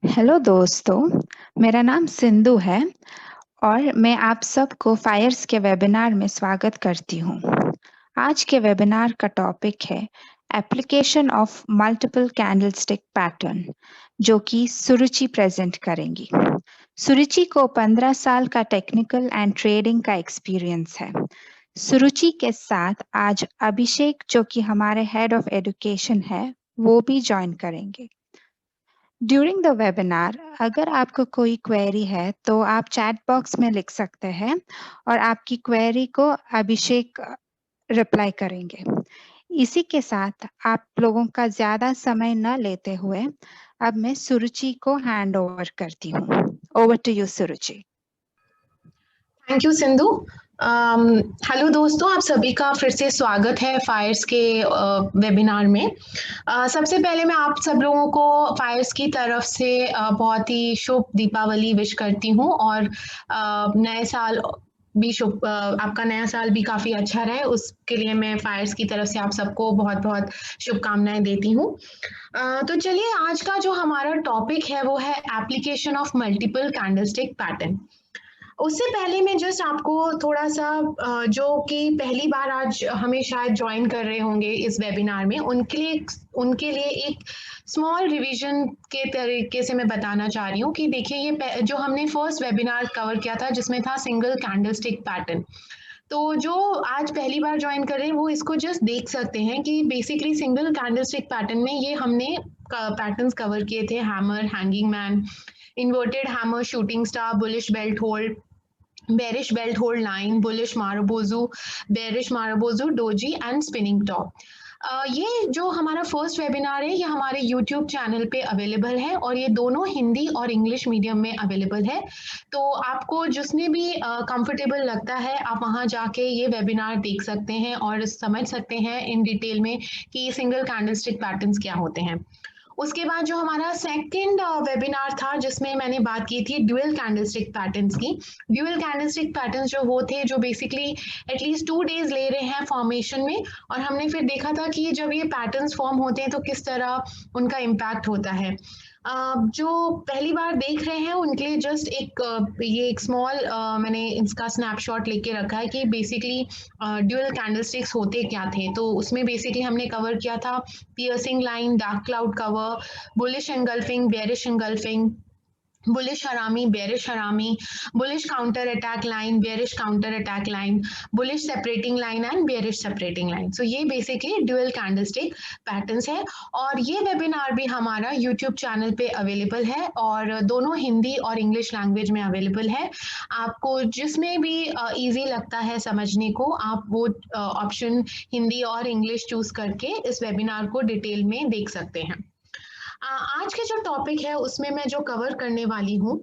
Hello दोस्तों, मेरा नाम सिंधु है और मैं आप सबको फायर्स के वेबिनार में स्वागत करती हूँ। आज के वेबिनार का टॉपिक है application of multiple candlestick pattern, जो कि सुरुचि प्रेजेंट करेंगी। सुरुचि को 15 साल का टेक्निकल एंड ट्रेडिंग का एक्सपीरियंस है। सुरुचि के साथ आज अभिषेक, जो कि हमारे हेड ऑफ एजुकेशन है, वो भी ज्वाइन करेंगे। ड्यूरिंग द वेबिनार अगर आपको कोई क्वेरी है तो आप चैट बॉक्स में लिख सकते हैं और आपकी क्वेरी को अभिषेक रिप्लाई करेंगे। इसी के साथ आप लोगों का ज्यादा समय न लेते हुए अब मैं सुरुचि को हैंड ओवर करती हूँ। Over to you Suruchi. Thank you Sindhu. Hello दोस्तों, आप सभी का फिर से स्वागत है फायर्स के वेबिनार में। सबसे पहले मैं आप सब लोगों को फायर्स की तरफ से बहुत ही शुभ दीपावली विश करती हूँ और नए साल भी शुभ, आपका नया साल भी काफ़ी अच्छा रहे, उसके लिए मैं फायर्स की तरफ से आप सबको बहुत बहुत शुभकामनाएं देती हूँ। तो चलिए, आज का जो हमारा टॉपिक है वो है application of multiple candlestick pattern. उससे पहले मैं जस्ट आपको थोड़ा सा जो कि पहली बार आज हमें शायद ज्वाइन कर रहे होंगे इस वेबिनार में, उनके लिए एक स्मॉल रिवीजन के तरीके से मैं बताना चाह रही हूँ कि देखिए, ये जो हमने फर्स्ट वेबिनार कवर किया था जिसमें था सिंगल कैंडलस्टिक पैटर्न। तो जो आज पहली बार ज्वाइन कर रहे हैं वो इसको जस्ट देख सकते हैं कि बेसिकली सिंगल कैंडलस्टिक पैटर्न में ये हमने पैटर्न्स कवर किए थे: hammer, hanging man, inverted hammer, shooting star, bullish belt hold, bearish belt hold line, bullish Marubozu, bearish Marubozu, doji and spinning top। ये जो हमारा फर्स्ट वेबिनार है ये हमारे YouTube चैनल पे अवेलेबल है और ये दोनों हिंदी और इंग्लिश मीडियम में अवेलेबल है। तो आपको जिसमें भी कंफर्टेबल लगता है आप वहाँ जाके ये वेबिनार देख सकते हैं और समझ सकते हैं इन डिटेल में कि सिंगल कैंडलस्टिक पैटर्न्स क्या होते हैं। उसके बाद जो हमारा सेकंड वेबिनार था जिसमें मैंने बात की थी ड्यूअल कैंडलस्टिक पैटर्न्स की। ड्यूअल कैंडलस्टिक पैटर्न्स जो वो थे जो बेसिकली एटलीस्ट 2 डेज ले रहे हैं फॉर्मेशन में, और हमने फिर देखा था कि जब ये पैटर्न्स फॉर्म होते हैं तो किस तरह उनका इम्पैक्ट होता है। जो पहली बार देख रहे हैं उनके लिए जस्ट ये एक स्मॉल मैंने इसका स्नैपशॉट लेके रखा है कि बेसिकली ड्यूअल कैंडलस्टिक्स होते क्या थे। तो उसमें बेसिकली हमने कवर किया था piercing line, dark cloud cover, bullish engulfing, bearish engulfing, bullish harami, bearish harami, bullish counter attack line, bearish counter attack line, bullish separating line and bearish separating line। so ये basically dual candlestick patterns है और ये webinar भी हमारा YouTube channel पे available है और दोनों हिंदी और इंग्लिश लैंग्वेज में अवेलेबल है। आपको जिसमें भी इजी लगता है समझने को आप वो ऑप्शन हिंदी और इंग्लिश चूज करके इस वेबिनार को डिटेल में देख सकते हैं। आज के जो टॉपिक है उसमें मैं जो कवर करने वाली हूँ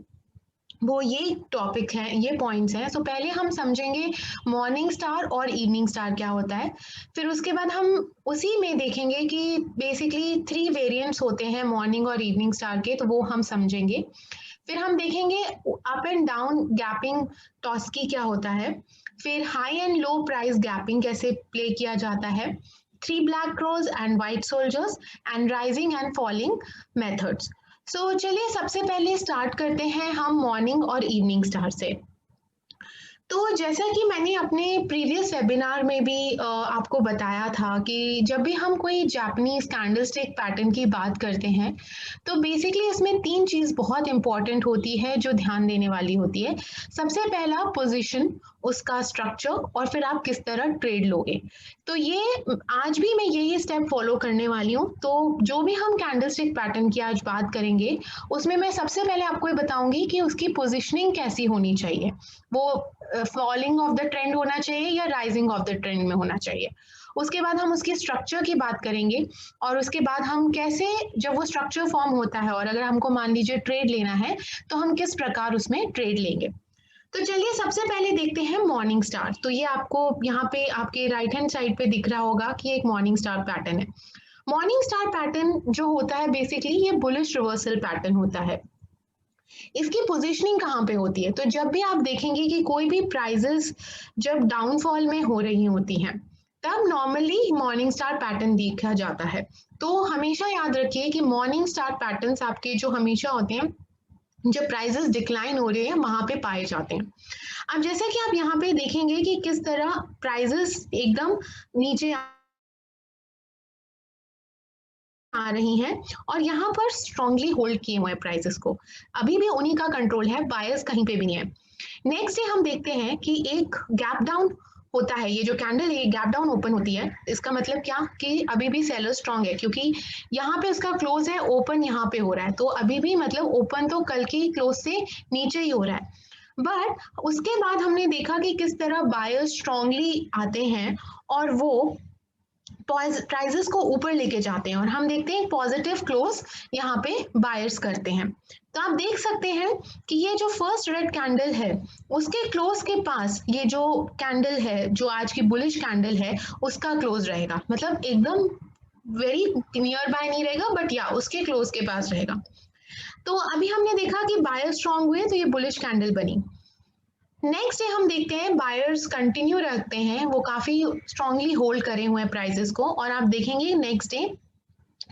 वो ये टॉपिक है, ये पॉइंट्स हैं। तो पहले हम समझेंगे मॉर्निंग स्टार और इवनिंग स्टार क्या होता है, फिर उसके बाद हम उसी में देखेंगे कि बेसिकली 3 वेरिएंट्स होते हैं मॉर्निंग और इवनिंग स्टार के, तो वो हम समझेंगे। फिर हम देखेंगे अप एंड डाउन गैपिंग टॉस्की क्या होता है, फिर high and low price gapping कैसे प्ले किया जाता है, 3 black crows and white soldiers and rising and falling methods। so, चलिए सबसे पहले स्टार्ट करते हैं हम मॉर्निंग और इवनिंग स्टार से। तो जैसा कि मैंने अपने प्रीवियस वेबिनार में भी आपको बताया था कि जब भी हम कोई जापानीज कैंडलस्टिक पैटर्न की बात करते हैं तो बेसिकली इसमें 3 चीज़ बहुत इंपॉर्टेंट होती है जो ध्यान देने वाली होती है। सबसे पहला पोजीशन, उसका स्ट्रक्चर और फिर आप किस तरह ट्रेड लोगे। तो ये आज भी मैं यही स्टेप फॉलो करने वाली हूँ। तो जो भी हम कैंडलस्टिक पैटर्न की आज बात करेंगे उसमें मैं सबसे पहले आपको ये बताऊंगी कि उसकी पोजीशनिंग कैसी होनी चाहिए, वो फॉलिंग ऑफ द ट्रेंड होना चाहिए या राइजिंग ऑफ द ट्रेंड में होना चाहिए। उसके बाद हम उसके स्ट्रक्चर की बात करेंगे और उसके बाद हम कैसे, जब वो स्ट्रक्चर फॉर्म होता है और अगर हमको मान लीजिए ट्रेड लेना है तो हम किस प्रकार उसमें ट्रेड लेंगे। तो चलिए सबसे पहले देखते हैं मॉर्निंग स्टार। तो ये आपको यहाँ पे आपके राइट हैंड साइड पे दिख रहा होगा कि एक मॉर्निंग स्टार पैटर्न है। मॉर्निंग स्टार पैटर्न जो होता है बेसिकली ये बुलिश रिवर्सल पैटर्न होता है। इसकी पोजीशनिंग कहाँ पे होती है? तो जब भी आप देखेंगे कि कोई भी प्राइजेस जब डाउनफॉल में हो रही होती हैं, तब नॉर्मली मॉर्निंग स्टार पैटर्न देखा जाता है। तो हमेशा याद रखिए कि मॉर्निंग स्टार पैटर्न्स आपके जो हमेशा होते हैं, जब प्राइजेस डिक्लाइन हो रहे हैं वहां पे पाए जाते हैं। अब जैसे कि आप यहाँ पे देखेंगे कि किस तरह प्राइजेस एकदम नीचे आ रही हैं और यहाँ पर स्ट्रांगली होल्ड किए हुए हैं प्राइसेस को। अभी भी उन्हीं का कंट्रोल है, बायर्स कहीं पे भी नहीं है। नेक्स्ट डे हम देखते हैं कि एक गैप डाउन होता है। ये जो कैंडल है, ये गैप डाउन ओपन होती है। इसका मतलब क्या कि अभी भी सेलर स्ट्रांग है, क्योंकि यहाँ पे उसका क्लोज है, ओपन यहाँ पे हो रहा है। तो अभी भी मतलब ओपन तो कल की क्लोज से नीचे ही हो रहा है। बट उसके बाद हमने देखा कि किस तरह बायर्स स्ट्रांगली आते हैं और वो प्राइजेस को ऊपर लेके जाते हैं और हम देखते हैं पॉजिटिव क्लोज यहाँ पे बायर्स करते हैं। तो आप देख सकते हैं कि ये जो फर्स्ट रेड कैंडल है, उसके क्लोज के पास ये जो कैंडल है, जो आज की बुलिश कैंडल है, उसका क्लोज रहेगा। मतलब एकदम वेरी नियर बाय नहीं रहेगा, बट या उसके क्लोज के पास रहेगा। तो अभी हमने देखा कि बायर स्ट्रांग हुए तो ये बुलिश कैंडल बनी। नेक्स्ट डे हम देखते हैं बायर्स कंटिन्यू रखते हैं, वो काफी स्ट्रांगली होल्ड करे हुए हैं प्राइसेस को। और आप देखेंगे नेक्स्ट डे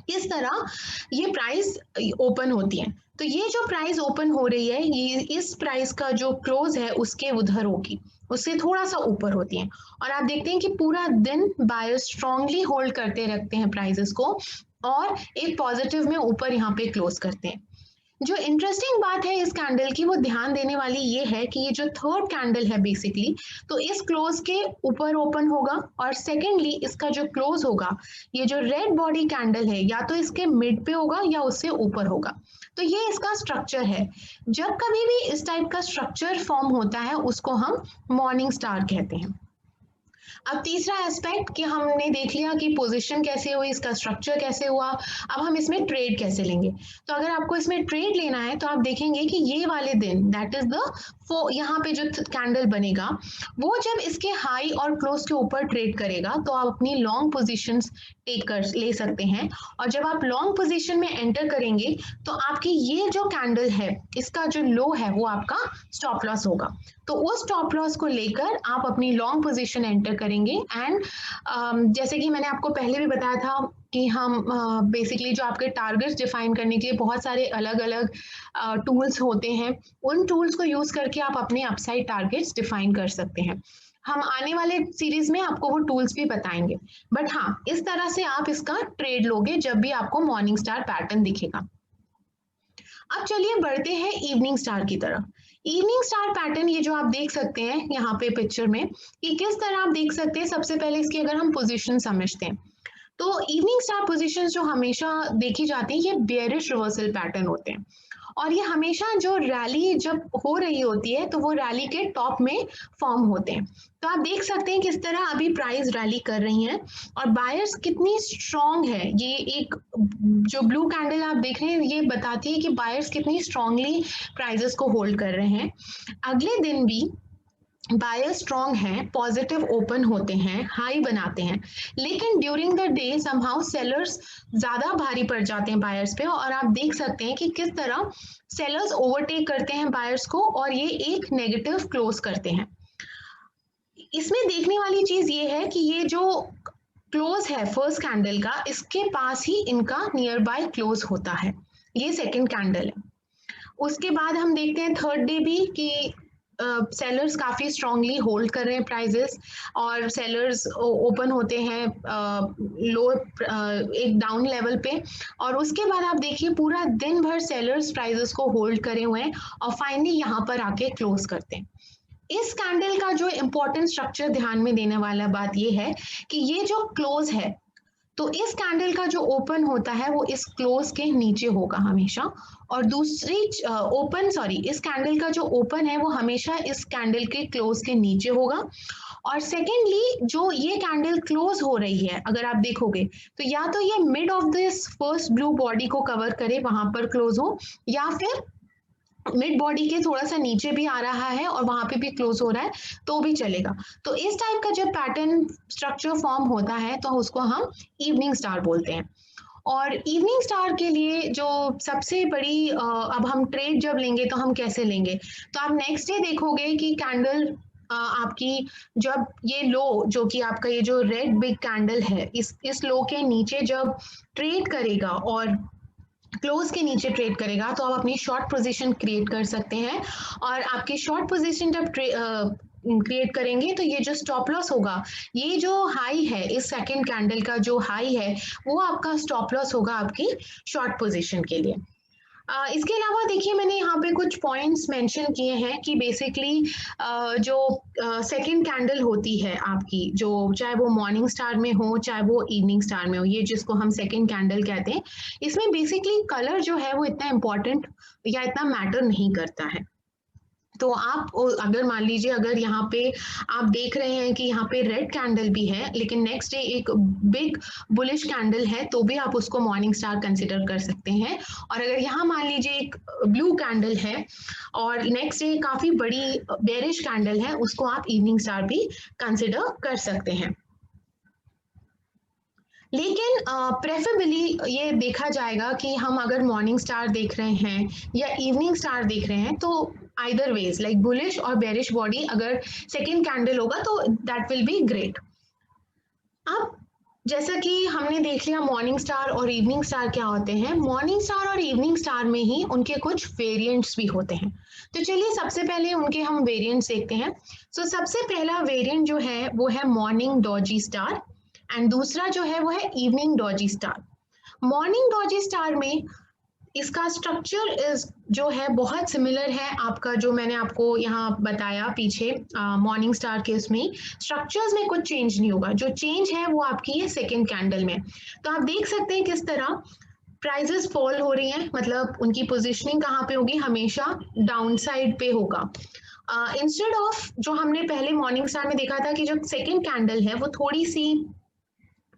किस तरह ये प्राइस ओपन होती है। तो ये जो प्राइस ओपन हो रही है, ये इस प्राइस का जो क्लोज है उसके उधर होगी, उससे थोड़ा सा ऊपर होती है। और आप देखते हैं कि पूरा दिन बायर्स स्ट्रांगली होल्ड करते रखते हैं प्राइसेस को और एक पॉजिटिव में ऊपर यहाँ पे क्लोज करते हैं। जो इंटरेस्टिंग बात है इस कैंडल की, वो ध्यान देने वाली ये है कि ये जो थर्ड कैंडल है बेसिकली, तो इस क्लोज के ऊपर ओपन होगा और सेकेंडली इसका जो क्लोज होगा, ये जो रेड बॉडी कैंडल है, या तो इसके मिड पे होगा या उससे ऊपर होगा। तो ये इसका स्ट्रक्चर है। जब कभी भी इस टाइप का स्ट्रक्चर फॉर्म होता है, उसको हम मॉर्निंग स्टार कहते हैं। अब तीसरा एस्पेक्ट कि हमने देख लिया कि पोजीशन कैसे हुई, इसका स्ट्रक्चर कैसे हुआ। अब हम इसमें ट्रेड कैसे लेंगे? तो अगर आपको इसमें ट्रेड लेना है तो आप देखेंगे कि ये वाले दिन, दैट इज द यहाँ पे जो कैंडल बनेगा, वो जब इसके हाई और क्लोज के ऊपर ट्रेड करेगा तो आप अपनी लॉन्ग पोजीशंस टेक कर ले सकते हैं। और जब आप लॉन्ग पोजीशन में एंटर करेंगे तो आपकी ये जो कैंडल है, इसका जो लो है, वो आपका स्टॉप लॉस होगा। तो उस स्टॉप लॉस को लेकर आप अपनी लॉन्ग पोजीशन एंटर करेंगे। एंड जैसे कि मैंने आपको पहले भी बताया था कि हम बेसिकली जो आपके टारगेट्स डिफाइन करने के लिए बहुत सारे अलग अलग टूल्स होते हैं, उन टूल्स को यूज करके आप अपने अपसाइड टारगेट्स डिफाइन कर सकते हैं। हम आने वाले सीरीज में आपको वो टूल्स भी बताएंगे। बट हाँ, इस तरह से आप इसका ट्रेड लोगे जब भी आपको मॉर्निंग स्टार पैटर्न दिखेगा। अब चलिए बढ़ते हैं इवनिंग स्टार की तरफ। इवनिंग स्टार पैटर्न, ये जो आप देख सकते हैं यहाँ पे पिक्चर में, कि किस तरह आप देख सकते हैं। सबसे पहले इसकी अगर हम पोजीशन समझते हैं, तो इवनिंग स्टार पोजीशंस जो हमेशा देखी जाती है, ये बेयरिश रिवर्सल पैटर्न होते हैं। और ये हमेशा जो रैली जब हो रही होती है, तो वो रैली के टॉप में फॉर्म होते हैं। तो आप देख सकते हैं किस तरह अभी प्राइस रैली कर रही हैं और बायर्स कितनी स्ट्रांग है। ये एक जो ब्लू कैंडल आप देख रहे हैं, ये बताती है कि बायर्स कितनी स्ट्रांगली प्राइजेस को होल्ड कर रहे हैं। अगले दिन भी बायर्स स्ट्रांग हैं, पॉजिटिव ओपन होते हैं, हाई बनाते हैं, लेकिन during the day somehow sellers ज्यादा भारी पड़ जाते हैं बायर्स पे। और आप देख सकते हैं कि किस तरह सेलर्स ओवरटेक करते हैं बायर्स को और ये एक नेगेटिव क्लोज करते हैं। इसमें देखने वाली चीज ये है कि ये जो क्लोज है फर्स्ट कैंडल का, इसके पास ही इनका नियर बाय क्लोज होता है। ये सेकंड कैंडल है। उसके बाद हम देखते हैं थर्ड डे भी कि सेलर्स काफी स्ट्रांगली होल्ड कर रहे हैं प्राइजेस और सेलर्स ओपन होते हैं लो एक डाउन लेवल पे। और उसके बाद आप देखिए पूरा दिन भर सेलर्स प्राइजेस को होल्ड करे हुए हैं और फाइनली यहाँ पर आके क्लोज करते हैं। इस कैंडल का जो इंपॉर्टेंट स्ट्रक्चर ध्यान में देने वाला बात ये है कि ये जो क्लोज है, तो इस कैंडल का जो ओपन होता है वो इस क्लोज के नीचे होगा हमेशा। और दूसरी इस कैंडल का जो ओपन है वो हमेशा इस कैंडल के क्लोज के नीचे होगा। और सेकेंडली जो ये कैंडल क्लोज हो रही है, अगर आप देखोगे तो या तो ये mid of this first blue body को कवर करे, वहां पर क्लोज हो, या फिर मिड बॉडी के थोड़ा सा नीचे भी आ रहा है और वहां पे भी क्लोज हो रहा है तो भी चलेगा। तो इस टाइप का जब पैटर्न स्ट्रक्चर फॉर्म होता है तो उसको हम इवनिंग स्टार बोलते हैं। और इवनिंग स्टार के लिए जो सबसे बड़ी अब हम ट्रेड जब लेंगे तो हम कैसे लेंगे, तो आप नेक्स्ट डे देखोगे कि कैंडल आपकी जब ये लो जो कि आपका ये जो रेड बिग कैंडल है इस लो के नीचे जब ट्रेड करेगा और क्लोज के नीचे ट्रेड करेगा तो आप अपनी शॉर्ट पोजीशन क्रिएट कर सकते हैं। और आपकी शॉर्ट पोजीशन जब क्रिएट करेंगे तो ये जो स्टॉप लॉस होगा, ये जो हाई है इस सेकंड कैंडल का जो हाई है वो आपका स्टॉप लॉस होगा आपकी शॉर्ट पोजीशन के लिए। इसके अलावा देखिए मैंने यहाँ पे कुछ पॉइंट्स मेंशन किए हैं कि बेसिकली जो सेकंड कैंडल होती है आपकी, जो चाहे वो मॉर्निंग स्टार में हो चाहे वो इवनिंग स्टार में हो, ये जिसको हम सेकंड कैंडल कहते हैं, इसमें बेसिकली कलर जो है वो इतना इम्पोर्टेंट या इतना मैटर नहीं करता है। तो आप अगर मान लीजिए अगर यहाँ पे आप देख रहे हैं कि यहाँ पे रेड कैंडल भी है लेकिन नेक्स्ट डे एक बिग बुलिश कैंडल है तो भी आप उसको मॉर्निंग स्टार कंसिडर कर सकते हैं। और अगर यहाँ मान लीजिए एक ब्लू कैंडल है और नेक्स्ट डे काफी बड़ी बेरिश कैंडल है, उसको आप इवनिंग स्टार भी कंसिडर कर सकते हैं। लेकिन प्रेफरेबली ये देखा जाएगा कि हम अगर मॉर्निंग स्टार देख रहे हैं या इवनिंग स्टार देख रहे हैं तो आइदर वेज लाइक बुलिश और बेरिश बॉडी अगर सेकंड कैंडल होगा तो दैट विल बी ग्रेट। अब जैसा कि हमने देख लिया मॉर्निंग स्टार और इवनिंग स्टार क्या होते हैं, मॉर्निंग स्टार और इवनिंग स्टार में ही उनके कुछ वेरिएंट्स भी होते हैं। तो चलिए सबसे पहले उनके हम वेरिएंट्स देखते हैं। सो सबसे पहला वेरिएंट जो है वो है मॉर्निंग डॉजी स्टार एंड दूसरा जो है वो है evening Doge star. Morning Doge star में इसका स्ट्रक्चर इज जो है बहुत सिमिलर है आपका जो मैंने आपको यहाँ बताया पीछे मॉर्निंग स्टार के उसमें स्ट्रक्चर्स में कुछ चेंज नहीं होगा, जो चेंज है वो आपकी है सेकेंड कैंडल में। तो आप देख सकते हैं किस तरह प्राइजेस फॉल हो रही हैं, मतलब उनकी पोजिशनिंग कहाँ पे होगी, हमेशा डाउन साइड पे होगा। इंस्टेड ऑफ जो हमने पहले मॉर्निंग स्टार में देखा था कि जो सेकेंड कैंडल है वो थोड़ी सी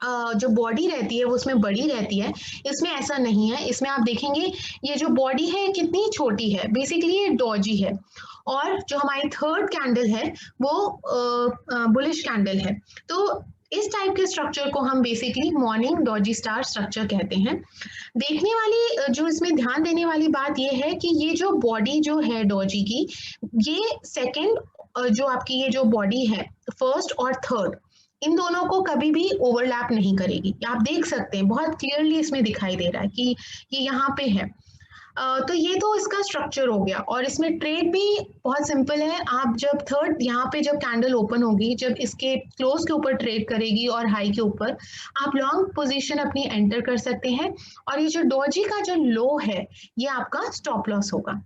जो बॉडी रहती है वो उसमें बड़ी रहती है, इसमें ऐसा नहीं है। इसमें आप देखेंगे ये जो बॉडी है कितनी छोटी है, बेसिकली ये डॉजी है। और जो हमारी थर्ड कैंडल है वो बुलिश कैंडल है। तो इस टाइप के स्ट्रक्चर को हम basically morning Doge star structure कहते हैं। देखने वाली जो इसमें ध्यान देने वाली बात ये है कि ये जो बॉडी जो है डॉजी की, ये सेकेंड जो आपकी ये जो बॉडी है फर्स्ट और थर्ड, इन दोनों को कभी भी ओवरलैप नहीं करेगी। आप देख सकते हैं बहुत क्लियरली इसमें दिखाई दे रहा है कि ये यहाँ पे है। तो ये तो इसका स्ट्रक्चर हो गया और इसमें ट्रेड भी बहुत सिंपल है। आप जब थर्ड यहाँ पे जब कैंडल ओपन होगी, जब इसके क्लोज के ऊपर ट्रेड करेगी और हाई के ऊपर, आप लॉन्ग पोजीशन अपनी एंटर कर सकते हैं और ये जो डॉजी का जो लो है ये आपका स्टॉप लॉस होगा।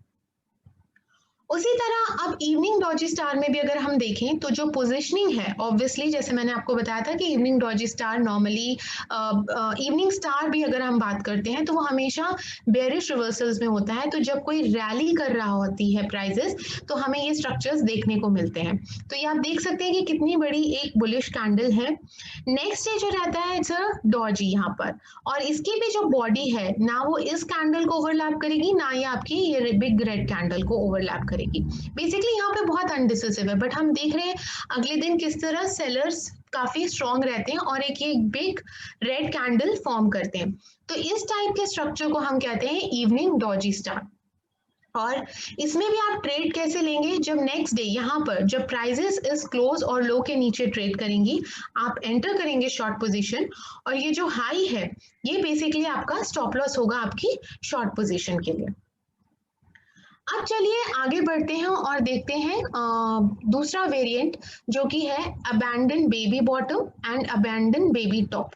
उसी तरह अब इवनिंग डॉजी स्टार में भी अगर हम देखें तो जो पोजीशनिंग है, ऑब्वियसली जैसे मैंने आपको बताया था कि evening Doge star normally evening star भी अगर हम बात करते हैं तो वो हमेशा बेरिश रिवर्सल्स में होता है। तो जब कोई रैली कर रहा होती है प्राइजेस तो हमें ये स्ट्रक्चर्स देखने को मिलते हैं। तो ये आप देख सकते हैं कि कितनी बड़ी एक बुलिश कैंडल है। नेक्स्ट डे जो रहता है इट्स अ डॉजी यहाँ पर, और इसकी भी जो बॉडी है ना वो इस कैंडल को ओवरलैप करेगी ना ये आपकी ये बिग रेड कैंडल को ओवरलैप करेगी। बेसिकली यहाँ पे बहुत अनडिसिसिव है, बट हम देख रहे हैं अगले दिन किस तरह सेलर्स काफी स्ट्रॉन्ग रहते हैं और एक बिग रेड कैंडल फॉर्म करते हैं। तो इस टाइप के स्ट्रक्चर को हम कहते हैं इवनिंग डॉजी स्टार। और इसमें भी आप ट्रेड कैसे लेंगे, जब नेक्स्ट डे यहाँ पर जब प्राइजेस इस क्लोज और लो के नीचे ट्रेड करेंगी, आप एंटर करेंगे शॉर्ट पोजीशन और ये जो हाई है ये बेसिकली आपका स्टॉप लॉस होगा आपकी शॉर्ट पोजीशन के लिए। अब चलिए आगे बढ़ते हैं और देखते हैं दूसरा वेरिएंट जो कि है abandon baby bottom and abandon baby top.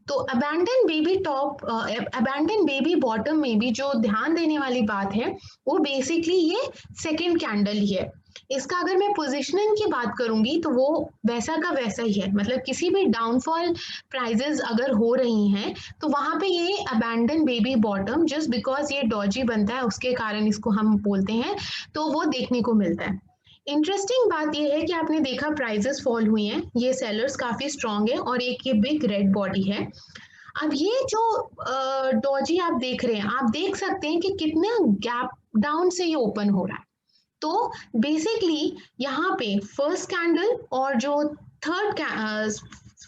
तो abandon baby top abandon baby bottom में भी जो ध्यान देने वाली बात है वो बेसिकली ये सेकंड कैंडल ही है। इसका अगर मैं पोजीशनिंग की बात करूंगी तो वो वैसा का वैसा ही है, मतलब किसी भी डाउनफॉल प्राइजेस अगर हो रही हैं तो वहां पे ये abandon baby bottom just because ये डॉजी बनता है उसके कारण इसको हम बोलते हैं, तो वो देखने को मिलता है। इंटरेस्टिंग बात यह है कि आपने देखा प्राइजेस फॉल हुई हैं, ये सेलर्स काफी स्ट्रांग है और एक ये बिग रेड बॉडी है। अब ये जो डॉजी आप देख रहे हैं, आप देख सकते हैं कि कितना गैप डाउन से ये ओपन हो रहा है। तो बेसिकली यहाँ पे फर्स्ट कैंडल और जो थर्ड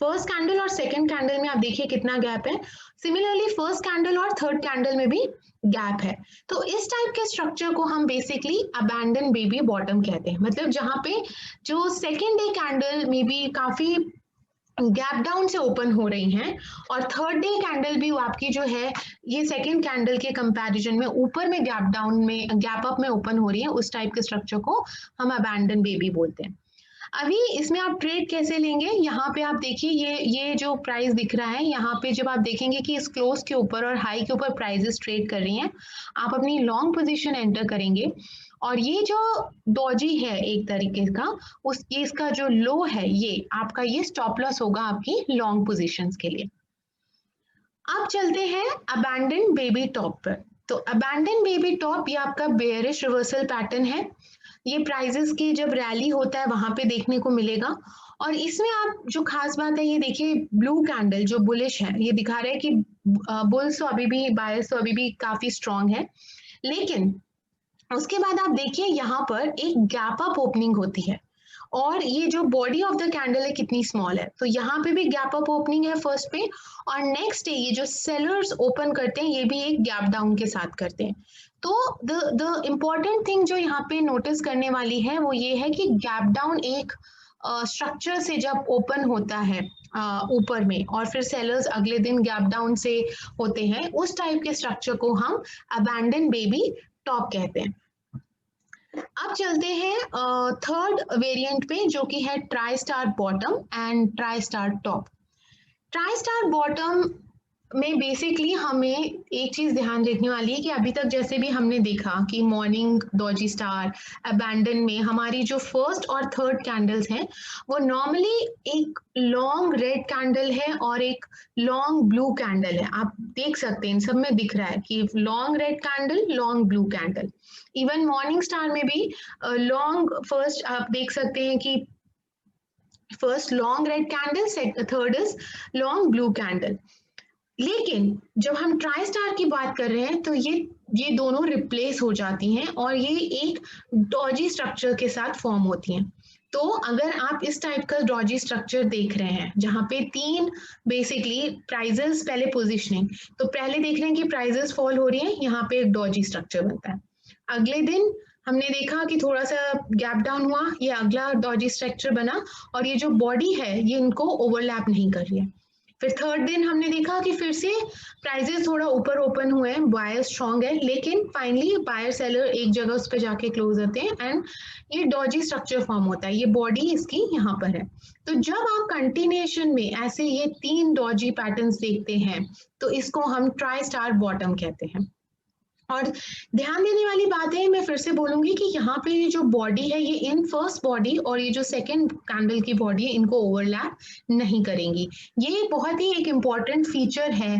फर्स्ट कैंडल और सेकंड कैंडल में आप देखिए कितना गैप है। सिमिलरली फर्स्ट कैंडल और थर्ड कैंडल में भी गैप है। तो इस टाइप के स्ट्रक्चर को हम बेसिकली अबैंडन बेबी बॉटम कहते हैं। मतलब जहाँ पे जो सेकेंड डे कैंडल में भी काफी गैप डाउन से ओपन हो रही हैं और थर्ड डे कैंडल भी आपकी जो है ये सेकेंड कैंडल के कंपैरिजन में ऊपर में गैप डाउन में गैप अप में ओपन हो रही है, उस टाइप के स्ट्रक्चर को हम अबैंडन बेबी बोलते हैं। अभी इसमें आप ट्रेड कैसे लेंगे, यहाँ पे आप देखिए ये जो प्राइस दिख रहा है, यहाँ पे जब आप देखेंगे कि इस क्लोज के ऊपर और हाई के ऊपर प्राइजेस ट्रेड कर रही हैं, आप अपनी लॉन्ग पोजीशन एंटर करेंगे और ये जो डॉजी है एक तरीके का, उस ये इसका जो लो है ये आपका ये स्टॉप लॉस होगा आपकी लॉन्ग पोजीशंस के लिए। अब चलते हैं अबैंडन बेबी टॉप पर। तो अबैंडन बेबी टॉप ये आपका बेयरिश रिवर्सल पैटर्न है। ये प्राइजेस की जब रैली होता है वहां पे देखने को मिलेगा और इसमें आप जो खास बात है ये देखिए ब्लू कैंडल जो बुलिश है ये दिखा रहा है कि बुल्स तो अभी भी बायर्स तो अभी भी काफी स्ट्रांग है, लेकिन उसके बाद आप देखिए यहाँ पर एक गैप अप ओपनिंग होती है और ये जो बॉडी ऑफ द कैंडल है कितनी स्मॉल है, तो यहाँ पे भी गैप अप ओपनिंग है फर्स्ट पे और नेक्स्ट डे ये जो सेलर्स ओपन करते हैं ये भी एक गैप डाउन के साथ करते हैं। तो द इम्पॉर्टेंट थिंग जो यहाँ पे नोटिस करने वाली है वो ये है कि गैप डाउन एक स्ट्रक्चर से जब ओपन होता है ऊपर में और फिर सेलर्स अगले दिन गैप डाउन से होते हैं, उस टाइप के स्ट्रक्चर को हम अबैंडन बेबी टॉप कहते हैं। अब चलते हैं थर्ड वेरिएंट पे जो कि है try star bottom and try star top. Try star bottom में बेसिकली हमें एक चीज ध्यान रखने वाली है कि अभी तक जैसे भी हमने देखा कि मॉर्निंग डॉजी स्टार अबैंडन में हमारी जो फर्स्ट और थर्ड कैंडल्स हैं वो नॉर्मली एक लॉन्ग रेड कैंडल है और एक लॉन्ग ब्लू कैंडल है। आप देख सकते हैं इन सब में दिख रहा है कि long red candle long blue candle. Even morning star में भी लॉन्ग फर्स्ट आप देख सकते हैं कि first long red candle, third is long blue candle. लेकिन जब हम ट्राई स्टार की बात कर रहे हैं तो ये दोनों रिप्लेस हो जाती हैं और ये एक डॉजी स्ट्रक्चर के साथ फॉर्म होती हैं। तो अगर आप इस टाइप का डॉजी स्ट्रक्चर देख रहे हैं जहां पे तीन बेसिकली प्राइजेस पहले पोजीशनिंग, तो पहले देख रहे हैं कि प्राइजेस फॉल हो रही हैं, यहाँ पे एक डॉजी स्ट्रक्चर बनता है। अगले दिन हमने देखा कि थोड़ा सा गैप डाउन हुआ, ये अगला डॉजी स्ट्रक्चर बना और ये जो बॉडी है ये इनको ओवरलैप नहीं कर रही है। फिर थर्ड दिन हमने देखा कि फिर से प्राइजेस थोड़ा ऊपर ओपन हुए हैं, बायर स्ट्रांग है, लेकिन फाइनली बायर सेलर एक जगह उस पर जाके क्लोज होते हैं एंड ये डॉजी स्ट्रक्चर फॉर्म होता है। ये बॉडी इसकी यहाँ पर है। तो जब आप कंटिन्यूएशन में ऐसे ये तीन डॉजी पैटर्न्स देखते हैं तो इसको हम ट्राई स्टार बॉटम कहते हैं। और ध्यान देने वाली बात है, मैं फिर से बोलूंगी कि यहाँ पे ये जो बॉडी है ये इन फर्स्ट बॉडी और ये जो सेकंड कैंडल की बॉडी है इनको ओवरलैप नहीं करेंगी। ये बहुत ही एक इम्पॉर्टेंट फीचर है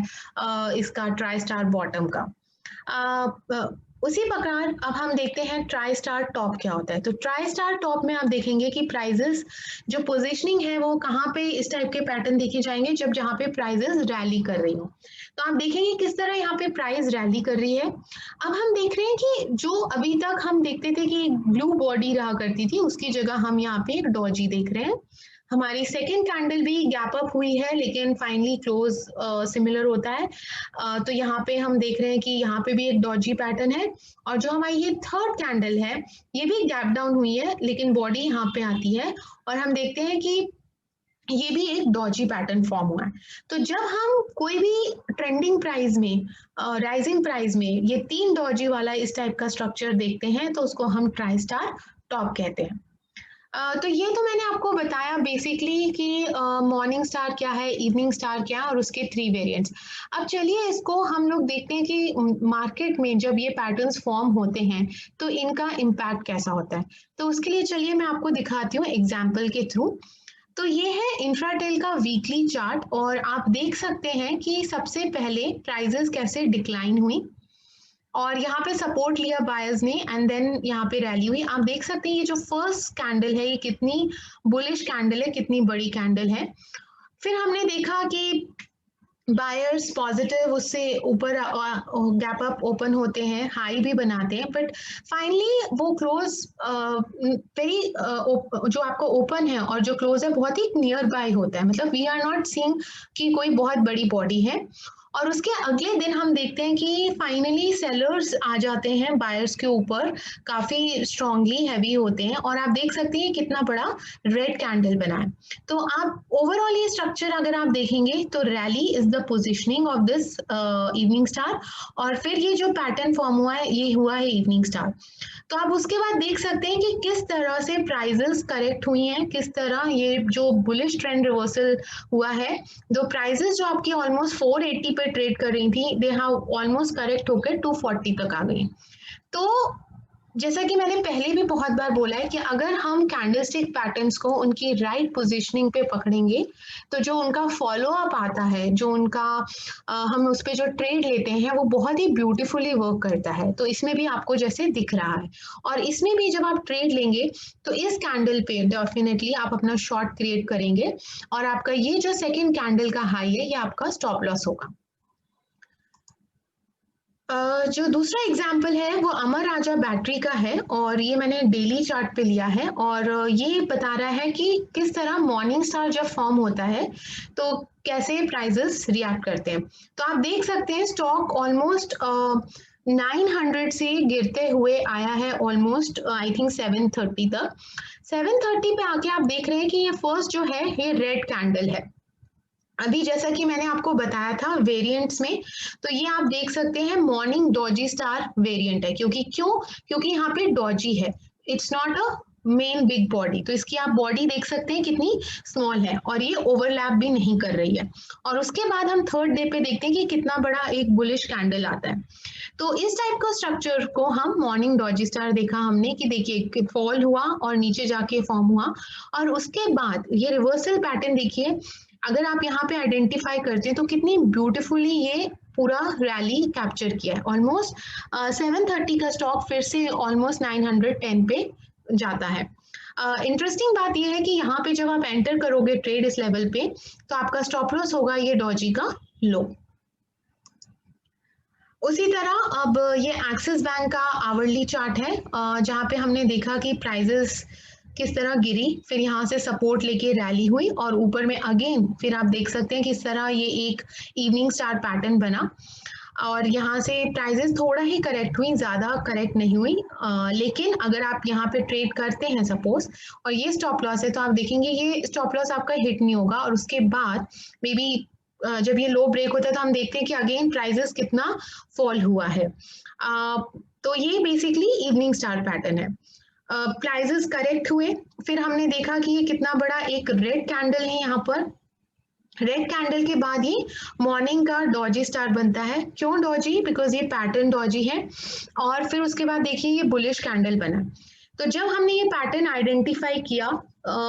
इसका ट्राई स्टार बॉटम का। उसी प्रकार अब हम देखते हैं ट्राई स्टार टॉप क्या होता है। तो ट्राई स्टार टॉप में आप देखेंगे कि प्राइजेस जो पोजीशनिंग है वो कहाँ पे इस टाइप के पैटर्न देखे जाएंगे जब जहाँ पे प्राइजेस रैली कर रही हो। तो आप देखेंगे किस तरह यहाँ पे प्राइस रैली कर रही है। अब हम देख रहे हैं कि जो अभी तक हम देखते थे कि एक ब्लू बॉडी रहा करती थी उसकी जगह हम यहाँ पे एक डॉजी देख रहे हैं। हमारी सेकेंड कैंडल भी गैप अप हुई है लेकिन फाइनली क्लोज सिमिलर होता है। तो यहाँ पे हम देख रहे हैं कि यहाँ पे भी एक डॉजी पैटर्न है और जो हमारी ये थर्ड कैंडल है ये भी गैप डाउन हुई है लेकिन बॉडी यहाँ पे आती है और हम देखते हैं कि ये भी एक डॉजी पैटर्न फॉर्म हुआ है। तो जब हम कोई भी ट्रेंडिंग प्राइस में राइजिंग प्राइस में ये तीन डॉजी वाला इस टाइप का स्ट्रक्चर देखते हैं तो उसको हम ट्राई स्टार टॉप कहते हैं। तो ये तो मैंने आपको बताया बेसिकली कि मॉर्निंग स्टार क्या है, इवनिंग स्टार क्या है और उसके थ्री वेरिएंट्स। अब चलिए इसको हम लोग देखते हैं कि मार्केट में जब ये पैटर्न्स फॉर्म होते हैं तो इनका इम्पैक्ट कैसा होता है। तो उसके लिए चलिए मैं आपको दिखाती हूँ एग्जाम्पल के थ्रू। तो ये है इंफ्राटेल का वीकली चार्ट और आप देख सकते हैं कि सबसे पहले प्राइजेस कैसे डिक्लाइन हुई और यहाँ पे सपोर्ट लिया बायर्स ने एंड देन यहाँ पे रैली हुई। आप देख सकते हैं ये जो फर्स्ट कैंडल है ये कितनी बुलिश कैंडल है, कितनी बड़ी कैंडल है। फिर हमने देखा कि बायर्स पॉजिटिव उससे ऊपर गैप अप ओपन होते हैं, हाई भी बनाते हैं, बट फाइनली वो क्लोज वेरी जो आपका ओपन है और जो क्लोज है बहुत ही नियर बाय होता है, मतलब वी आर नॉट सीइंग कि कोई बहुत बड़ी बॉडी है। और उसके अगले दिन हम देखते हैं कि फाइनली सेलर्स आ जाते हैं बायर्स के ऊपर, काफी स्ट्रांगली हैवी होते हैं, और आप देख सकते हैं कितना बड़ा रेड कैंडल बना है। तो आप ओवरऑल ये स्ट्रक्चर अगर आप देखेंगे तो rally is the positioning of this evening star, और फिर ये जो पैटर्न फॉर्म हुआ है ये हुआ है इवनिंग स्टार। तो आप उसके बाद देख सकते हैं कि किस तरह से प्राइजेस करेक्ट हुई हैं, किस तरह ये जो बुलिश ट्रेंड रिवर्सल हुआ है। दो प्राइजेस जो आपकी ऑलमोस्ट 480 पे ट्रेड कर रही थी, दे हैव ऑलमोस्ट करेक्ट होकर 240 तक आ गई। तो जैसा कि मैंने पहले भी बहुत बार बोला है कि अगर हम कैंडलस्टिक पैटर्न्स को उनकी राइट पोजीशनिंग पे पकड़ेंगे, तो जो उनका फॉलो अप आता है, जो उनका हम उस पर जो ट्रेड लेते हैं वो बहुत ही ब्यूटीफुली वर्क करता है। तो इसमें भी आपको जैसे दिख रहा है, और इसमें भी जब आप ट्रेड लेंगे तो इस कैंडल पे डेफिनेटली आप अपना शॉर्ट क्रिएट करेंगे, और आपका ये जो सेकेंड कैंडल का हाई है ये आपका स्टॉप लॉस होगा। जो दूसरा एग्जाम्पल है वो अमर राजा बैटरी का है, और ये मैंने डेली चार्ट पे लिया है, और ये बता रहा है कि किस तरह मॉर्निंग स्टार जब फॉर्म होता है तो कैसे प्राइजेस रिएक्ट करते हैं। तो आप देख सकते हैं स्टॉक ऑलमोस्ट 900 से गिरते हुए आया है ऑलमोस्ट आई थिंक 730 तक। 730 पे आके आप देख रहे हैं कि ये फर्स्ट जो है ये रेड कैंडल है। अभी जैसा कि मैंने आपको बताया था वेरिएंट्स में, तो ये आप देख सकते हैं मॉर्निंग डॉजी स्टार वेरिएंट है, क्योंकि यहाँ पे डॉजी है, it's not a main big body. तो इसकी आप बॉडी देख सकते हैं कितनी स्मॉल है, और ये ओवरलैप भी नहीं कर रही है। और उसके बाद हम थर्ड डे पे देखते हैं कि कितना बड़ा एक बुलिश कैंडल आता है। तो इस टाइप का स्ट्रक्चर को हम मॉर्निंग डॉजी स्टार देखा हमने कि देखिए फॉल हुआ और नीचे जाके फॉर्म हुआ, और उसके बाद ये रिवर्सल पैटर्न देखिए, अगर आप यहाँ पे आइडेंटिफाई करते हैं तो कितनी ब्यूटीफुली ये पूरा रैली कैप्चर किया है। ऑलमोस्ट 730 का स्टॉक फिर से ऑलमोस्ट 910 पे जाता है। इंटरेस्टिंग बात यह है कि यहाँ पे जब आप एंटर करोगे ट्रेड इस लेवल पे, तो आपका स्टॉप लॉस होगा ये डॉजी का लो। उसी तरह अब ये एक्सिस बैंक का आवरली चार्ट है, जहाँ पे हमने देखा कि प्राइजेस किस तरह गिरी, फिर यहाँ से सपोर्ट लेके रैली हुई, और ऊपर में अगेन फिर आप देख सकते हैं किस तरह ये एक इवनिंग स्टार पैटर्न बना, और यहाँ से प्राइजेस थोड़ा ही करेक्ट हुई, ज़्यादा करेक्ट नहीं हुई। लेकिन अगर आप यहाँ पे ट्रेड करते हैं सपोज, और ये स्टॉप लॉस है, तो आप देखेंगे ये स्टॉप लॉस आपका हिट नहीं होगा, और उसके बाद मे बी जब ये लो ब्रेक होता है तो हम देखते हैं कि अगेन प्राइजेस कितना फॉल हुआ है। तो ये बेसिकली इवनिंग स्टार पैटर्न है। प्राइजेस करेक्ट हुए, फिर हमने देखा कि ये कितना बड़ा एक रेड कैंडल है, यहाँ पर रेड कैंडल के बाद ही मॉर्निंग का डॉजी स्टार बनता है। क्यों डॉजी? बिकॉज ये पैटर्न डॉजी है, और फिर उसके बाद देखिए ये बुलिश कैंडल बना। तो जब हमने ये पैटर्न आइडेंटिफाई किया,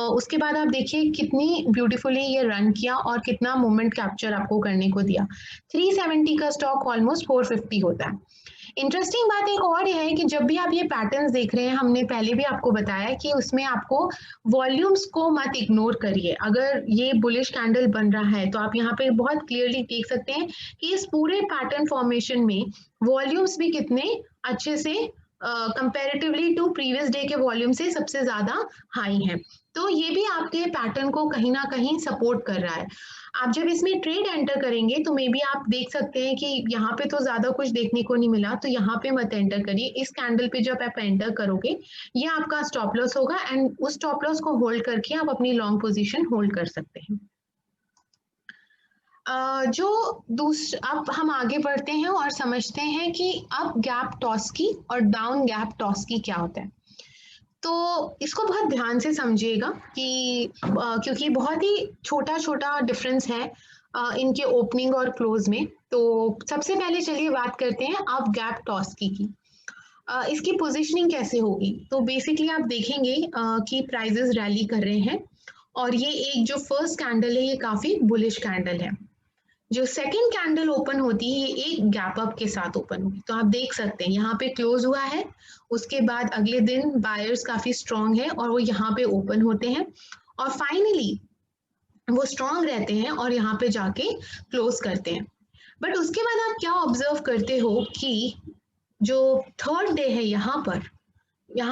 उसके बाद आप देखिए कितनी ब्यूटीफुली ये रन किया और कितना मोमेंट कैप्चर आपको करने को दिया। 370 का स्टॉक ऑलमोस्ट 450 होता है। इंटरेस्टिंग बात एक और है कि जब भी आप ये पैटर्न्स देख रहे हैं, हमने पहले भी आपको बताया कि उसमें आपको वॉल्यूम्स को मत इग्नोर करिए। अगर ये बुलिश कैंडल बन रहा है तो आप यहाँ पे बहुत क्लियरली देख सकते हैं कि इस पूरे पैटर्न फॉर्मेशन में वॉल्यूम्स भी कितने अच्छे से कंपैरेटिवली टू प्रीवियस डे के वॉल्यूम से सबसे ज्यादा हाई है। तो ये भी आपके पैटर्न को कहीं ना कहीं सपोर्ट कर रहा है। आप जब इसमें ट्रेड एंटर करेंगे तो मे बी आप देख सकते हैं कि यहाँ पे तो ज्यादा कुछ देखने को नहीं मिला, तो यहाँ पे मत एंटर करिए। इस कैंडल पे जब आप एंटर करोगे ये आपका स्टॉप लॉस होगा, एंड उस स्टॉप लॉस को होल्ड करके आप अपनी लॉन्ग पोजीशन होल्ड कर सकते हैं। जो दूसरा, अब हम आगे बढ़ते हैं और समझते हैं कि अप गैप टॉस्की और डाउन गैप टॉस्की क्या होता है। तो इसको बहुत ध्यान से समझिएगा कि क्योंकि बहुत ही छोटा छोटा डिफरेंस है इनके ओपनिंग और क्लोज में। तो सबसे पहले चलिए बात करते हैं अप गैप टॉस्की की। इसकी पोजीशनिंग कैसे होगी? तो बेसिकली आप देखेंगे कि प्राइजेस रैली कर रहे हैं, और ये एक जो फर्स्ट कैंडल है ये काफी बुलिश कैंडल है। जो सेकंड कैंडल ओपन होती है ये एक गैप अप के साथ ओपन हुई, तो आप देख सकते हैं यहाँ पे क्लोज हुआ है, उसके बाद अगले दिन बायर्स काफी स्ट्रांग है और वो यहाँ पे ओपन होते हैं, और फाइनली वो स्ट्रांग रहते हैं और यहाँ पे जाके क्लोज करते हैं। बट उसके बाद आप क्या ऑब्जर्व करते हो कि जो थर्ड डे है यहाँ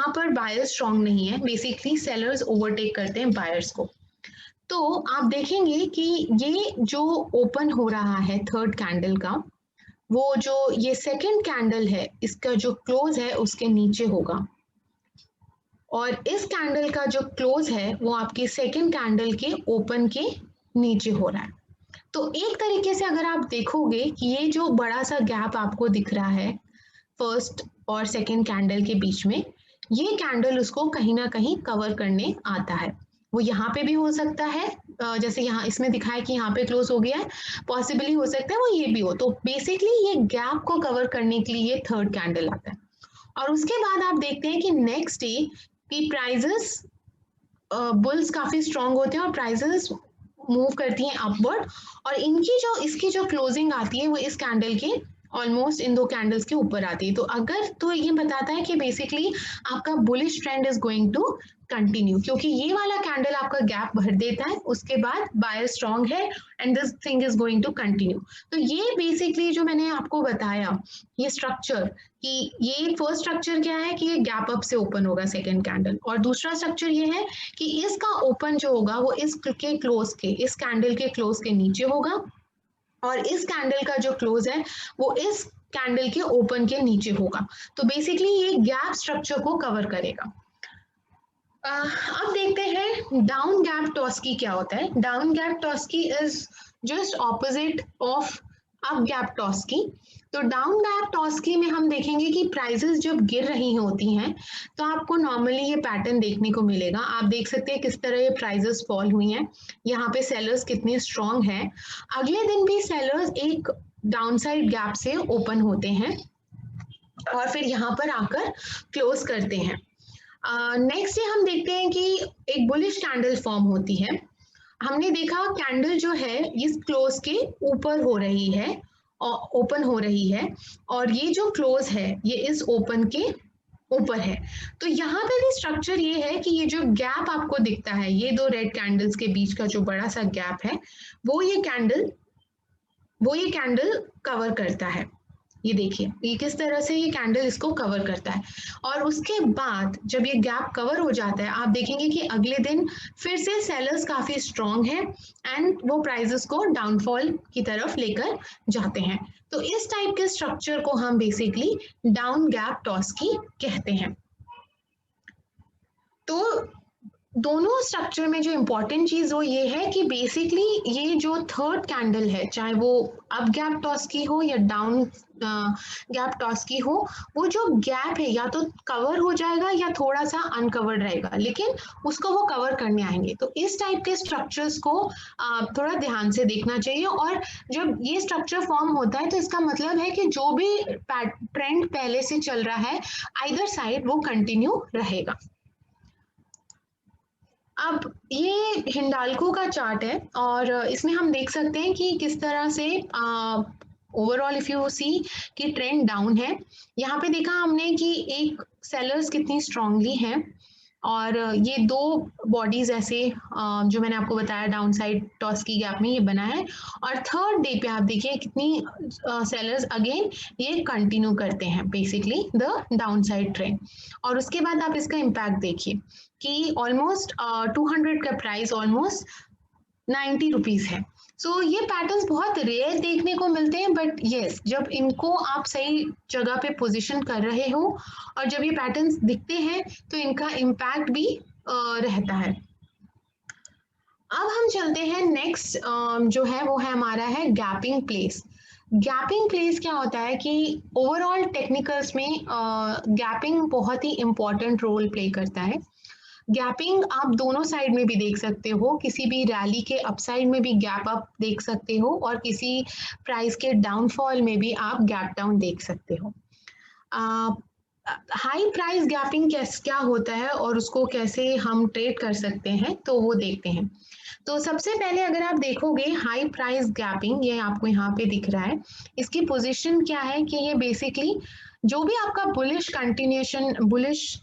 पर बायर्स स्ट्रांग नहीं है, बेसिकली सेलर्स ओवरटेक करते हैं बायर्स को। तो आप देखेंगे कि ये जो ओपन हो रहा है थर्ड कैंडल का, वो जो ये सेकंड कैंडल है इसका जो क्लोज है उसके नीचे होगा, और इस कैंडल का जो क्लोज है वो आपकी सेकंड कैंडल के ओपन के नीचे हो रहा है। तो एक तरीके से अगर आप देखोगे कि ये जो बड़ा सा गैप आपको दिख रहा है फर्स्ट और सेकंड कैंडल के बीच में, ये कैंडल उसको कहीं ना कहीं कवर करने आता है। वो यहाँ पे भी हो सकता है, जैसे यहाँ इसमें दिखा है कि यहाँ पे क्लोज हो गया है, पॉसिबली हो सकता है वो ये भी हो। तो बेसिकली ये गैप को कवर करने के लिए ये थर्ड कैंडल आता है। और उसके बाद आप देखते हैं कि नेक्स्ट डे की प्राइजेस, बुल्स काफी स्ट्रांग होते हैं और प्राइजेस मूव करती हैं अपवर्ड, और इनकी जो इसकी जो क्लोजिंग आती है वो इस कैंडल के ऑलमोस्ट इन दो कैंडल्स के ऊपर आती है। तो अगर तो ये बताता है कि बेसिकली आपका bullish trend is going to continue, क्योंकि ये वाला कैंडल आपका गैप भर देता है, उसके बाद बायर स्ट्रांग है and this thing is going to continue. तो ये बेसिकली जो मैंने आपको बताया ये स्ट्रक्चर, कि ये फर्स्ट स्ट्रक्चर क्या है कि ये गैप अप से ओपन होगा सेकेंड कैंडल, और दूसरा स्ट्रक्चर ये है कि इसका ओपन जो होगा वो इस के क्लोज के, इस कैंडल के क्लोज के नीचे होगा, और इस कैंडल का जो क्लोज है वो इस कैंडल के ओपन के नीचे होगा। तो बेसिकली ये गैप स्ट्रक्चर को कवर करेगा। अब देखते हैं डाउन गैप टॉस्की क्या होता है। Down gap Tasuki is just opposite of up gap Tasuki. तो डाउन गैप टॉस्की में हम देखेंगे कि प्राइसेस जब गिर रही होती हैं तो आपको नॉर्मली ये पैटर्न देखने को मिलेगा। आप देख सकते हैं किस तरह ये प्राइसेस फॉल हुई हैं, यहाँ पे सेलर्स कितने स्ट्रांग हैं। अगले दिन भी सेलर्स एक डाउनसाइड गैप से ओपन होते हैं और फिर यहाँ पर आकर क्लोज करते हैं। नेक्स्ट डे हम देखते हैं कि एक बुलिश कैंडल फॉर्म होती है। हमने देखा कैंडल जो है इस क्लोज के ऊपर हो रही है और ओपन हो रही है, और ये जो क्लोज है ये इस ओपन के ऊपर है। तो यहाँ पे भी स्ट्रक्चर ये है कि ये जो गैप आपको दिखता है, ये दो रेड कैंडल्स के बीच का जो बड़ा सा गैप है वो ये कैंडल कवर करता है। ये देखिए ये किस तरह से ये कैंडल इसको कवर करता है, और उसके बाद जब ये गैप कवर हो जाता है आप देखेंगे कि अगले दिन फिर से सेलर्स काफी स्ट्रांग है एंड वो प्राइसेस को डाउनफॉल की तरफ लेकर जाते हैं। तो इस टाइप के स्ट्रक्चर को हम बेसिकली डाउन गैप टॉस्की कहते हैं। तो दोनों स्ट्रक्चर में जो इम्पोर्टेंट चीज वो ये है कि बेसिकली ये जो थर्ड कैंडल है, चाहे वो अप गैप टॉस्की हो या डाउन गैप टॉस्की हो, वो जो गैप है या तो कवर हो जाएगा या थोड़ा सा अनकवर्ड रहेगा, लेकिन उसको वो कवर करने आएंगे। तो इस टाइप के स्ट्रक्चर्स को थोड़ा ध्यान से देखना चाहिए। और जब ये स्ट्रक्चर फॉर्म होता है तो इसका मतलब है कि जो भी ट्रेंड पहले से चल रहा है आइदर साइड वो कंटिन्यू रहेगा। अब ये हिंडाल्को का चार्ट है और इसमें हम देख सकते हैं कि किस तरह से ओवरऑल इफ यू सी कि ट्रेंड डाउन है। यहाँ पे देखा हमने कि एक सेलर्स कितनी स्ट्रांगली हैं, और ये दो बॉडीज ऐसे जो मैंने आपको बताया डाउन साइड टॉस्की गैप में ये बना है, और थर्ड डे पे आप देखिए कितनी सेलर्स अगेन ये कंटिन्यू करते हैं basically the down side trend. और उसके बाद आप इसका इम्पैक्ट देखिए कि ऑलमोस्ट 200 का प्राइस ऑलमोस्ट 90 रुपीज है। सो ये पैटर्न्स बहुत रेयर देखने को मिलते हैं, बट यस जब इनको आप सही जगह पे पोजीशन कर रहे हो और जब ये पैटर्न्स दिखते हैं तो इनका इम्पैक्ट भी रहता है। अब हम चलते हैं नेक्स्ट जो है वो है हमारा है गैपिंग प्लेस। गैपिंग प्लेस क्या होता है कि ओवरऑल टेक्निकल्स में गैपिंग बहुत ही इंपॉर्टेंट रोल प्ले करता है। गैपिंग आप दोनों साइड में भी देख सकते हो, किसी भी रैली के अपसाइड में भी गैप अप देख सकते हो और किसी प्राइस के डाउनफॉल में भी आप गैप डाउन देख सकते हो। हाई प्राइस गैपिंग क्या होता है और उसको कैसे हम ट्रेड कर सकते हैं तो वो देखते हैं। तो सबसे पहले अगर आप देखोगे हाई प्राइस गैपिंग, ये आपको यहाँ पे दिख रहा है, इसकी पोजीशन क्या है कि ये बेसिकली जो भी आपका बुलिश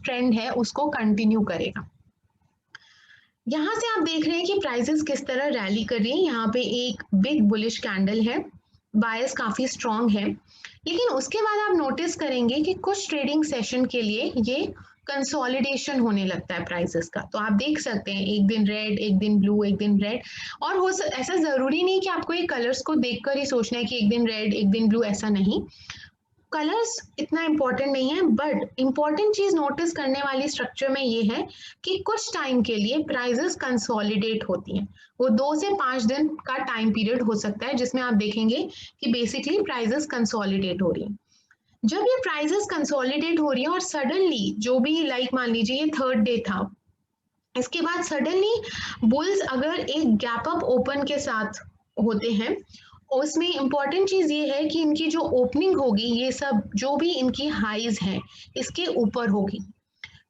ट्रेंड है उसको कंटिन्यू करेगा। यहाँ से आप देख रहे हैं कि प्राइसेस किस तरह रैली कर रही हैं। यहाँ पे एक बिग बुलिश कैंडल है, बायस काफी स्ट्रांग है, लेकिन उसके बाद आप नोटिस करेंगे कि कुछ ट्रेडिंग सेशन के लिए ये कंसोलिडेशन होने लगता है प्राइसेस का। तो आप देख सकते हैं एक दिन रेड, एक दिन ब्लू, एक दिन रेड। और ऐसा जरूरी नहीं कि आपको ये कलर्स को देखकर ही सोचना है कि एक दिन रेड एक दिन ब्लू, ऐसा नहीं। कलर्स इतना इम्पोर्टेंट नहीं है, बट इम्पोर्टेंट चीज नोटिस करने वाली स्ट्रक्चर में ये है कि कुछ टाइम के लिए प्राइजेस कंसोलिडेट होती हैं। वो 2 से 5 दिन का टाइम पीरियड हो सकता है जिसमें आप देखेंगे कि बेसिकली प्राइजेस कंसोलिडेट हो रही हैं। जब ये प्राइजेस कंसोलिडेट हो रही है और सडनली जो भी लाइक मान लीजिए ये थर्ड डे था, इसके बाद सडनली बुल्स अगर एक गैप अप ओपन के साथ होते हैं, उसमें इंपॉर्टेंट चीज ये है कि इनकी जो ओपनिंग होगी ये सब जो भी इनकी हाईज हैं इसके ऊपर होगी।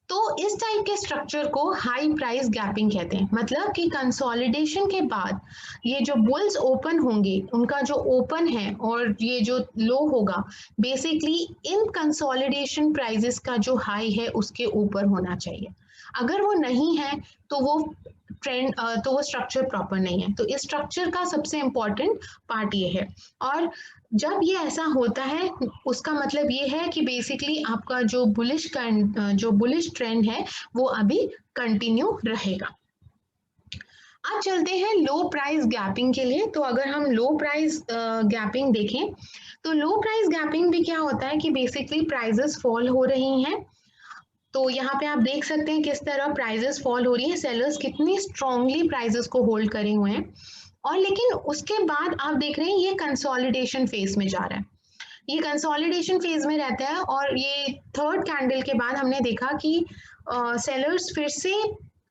तो इस टाइप के स्ट्रक्चर को हाई प्राइस गैपिंग कहते हैं। मतलब कि कंसोलिडेशन के बाद ये जो बुल्स ओपन होंगे उनका जो ओपन है और ये जो लो होगा, बेसिकली इन कंसोलिडेशन प्राइसेस का जो हाई है उसके ऊपर होना चाहिए। अगर वो नहीं है तो वो ट्रेंड तो वो स्ट्रक्चर प्रॉपर नहीं है। तो इस स्ट्रक्चर का सबसे इम्पोर्टेंट पार्ट ये है। और जब ये ऐसा होता है उसका मतलब ये है कि बेसिकली आपका जो बुलिश ट्रेंड है वो अभी कंटिन्यू रहेगा। अब चलते हैं लो प्राइस गैपिंग के लिए। तो अगर हम लो प्राइस गैपिंग देखें तो लो प्राइस गैपिंग भी क्या होता है कि बेसिकली प्राइसेस फॉल हो रही हैं। तो यहाँ पे आप देख सकते हैं किस तरह प्राइसेस फॉल हो रही है, सेलर्स कितनी स्ट्रांगली प्राइसेस को होल्ड करे हुए हैं। और लेकिन उसके बाद आप देख रहे हैं ये कंसोलिडेशन फेज में जा रहा है, ये कंसोलिडेशन फेज में रहता है। और ये थर्ड कैंडल के बाद हमने देखा कि सेलर्स फिर से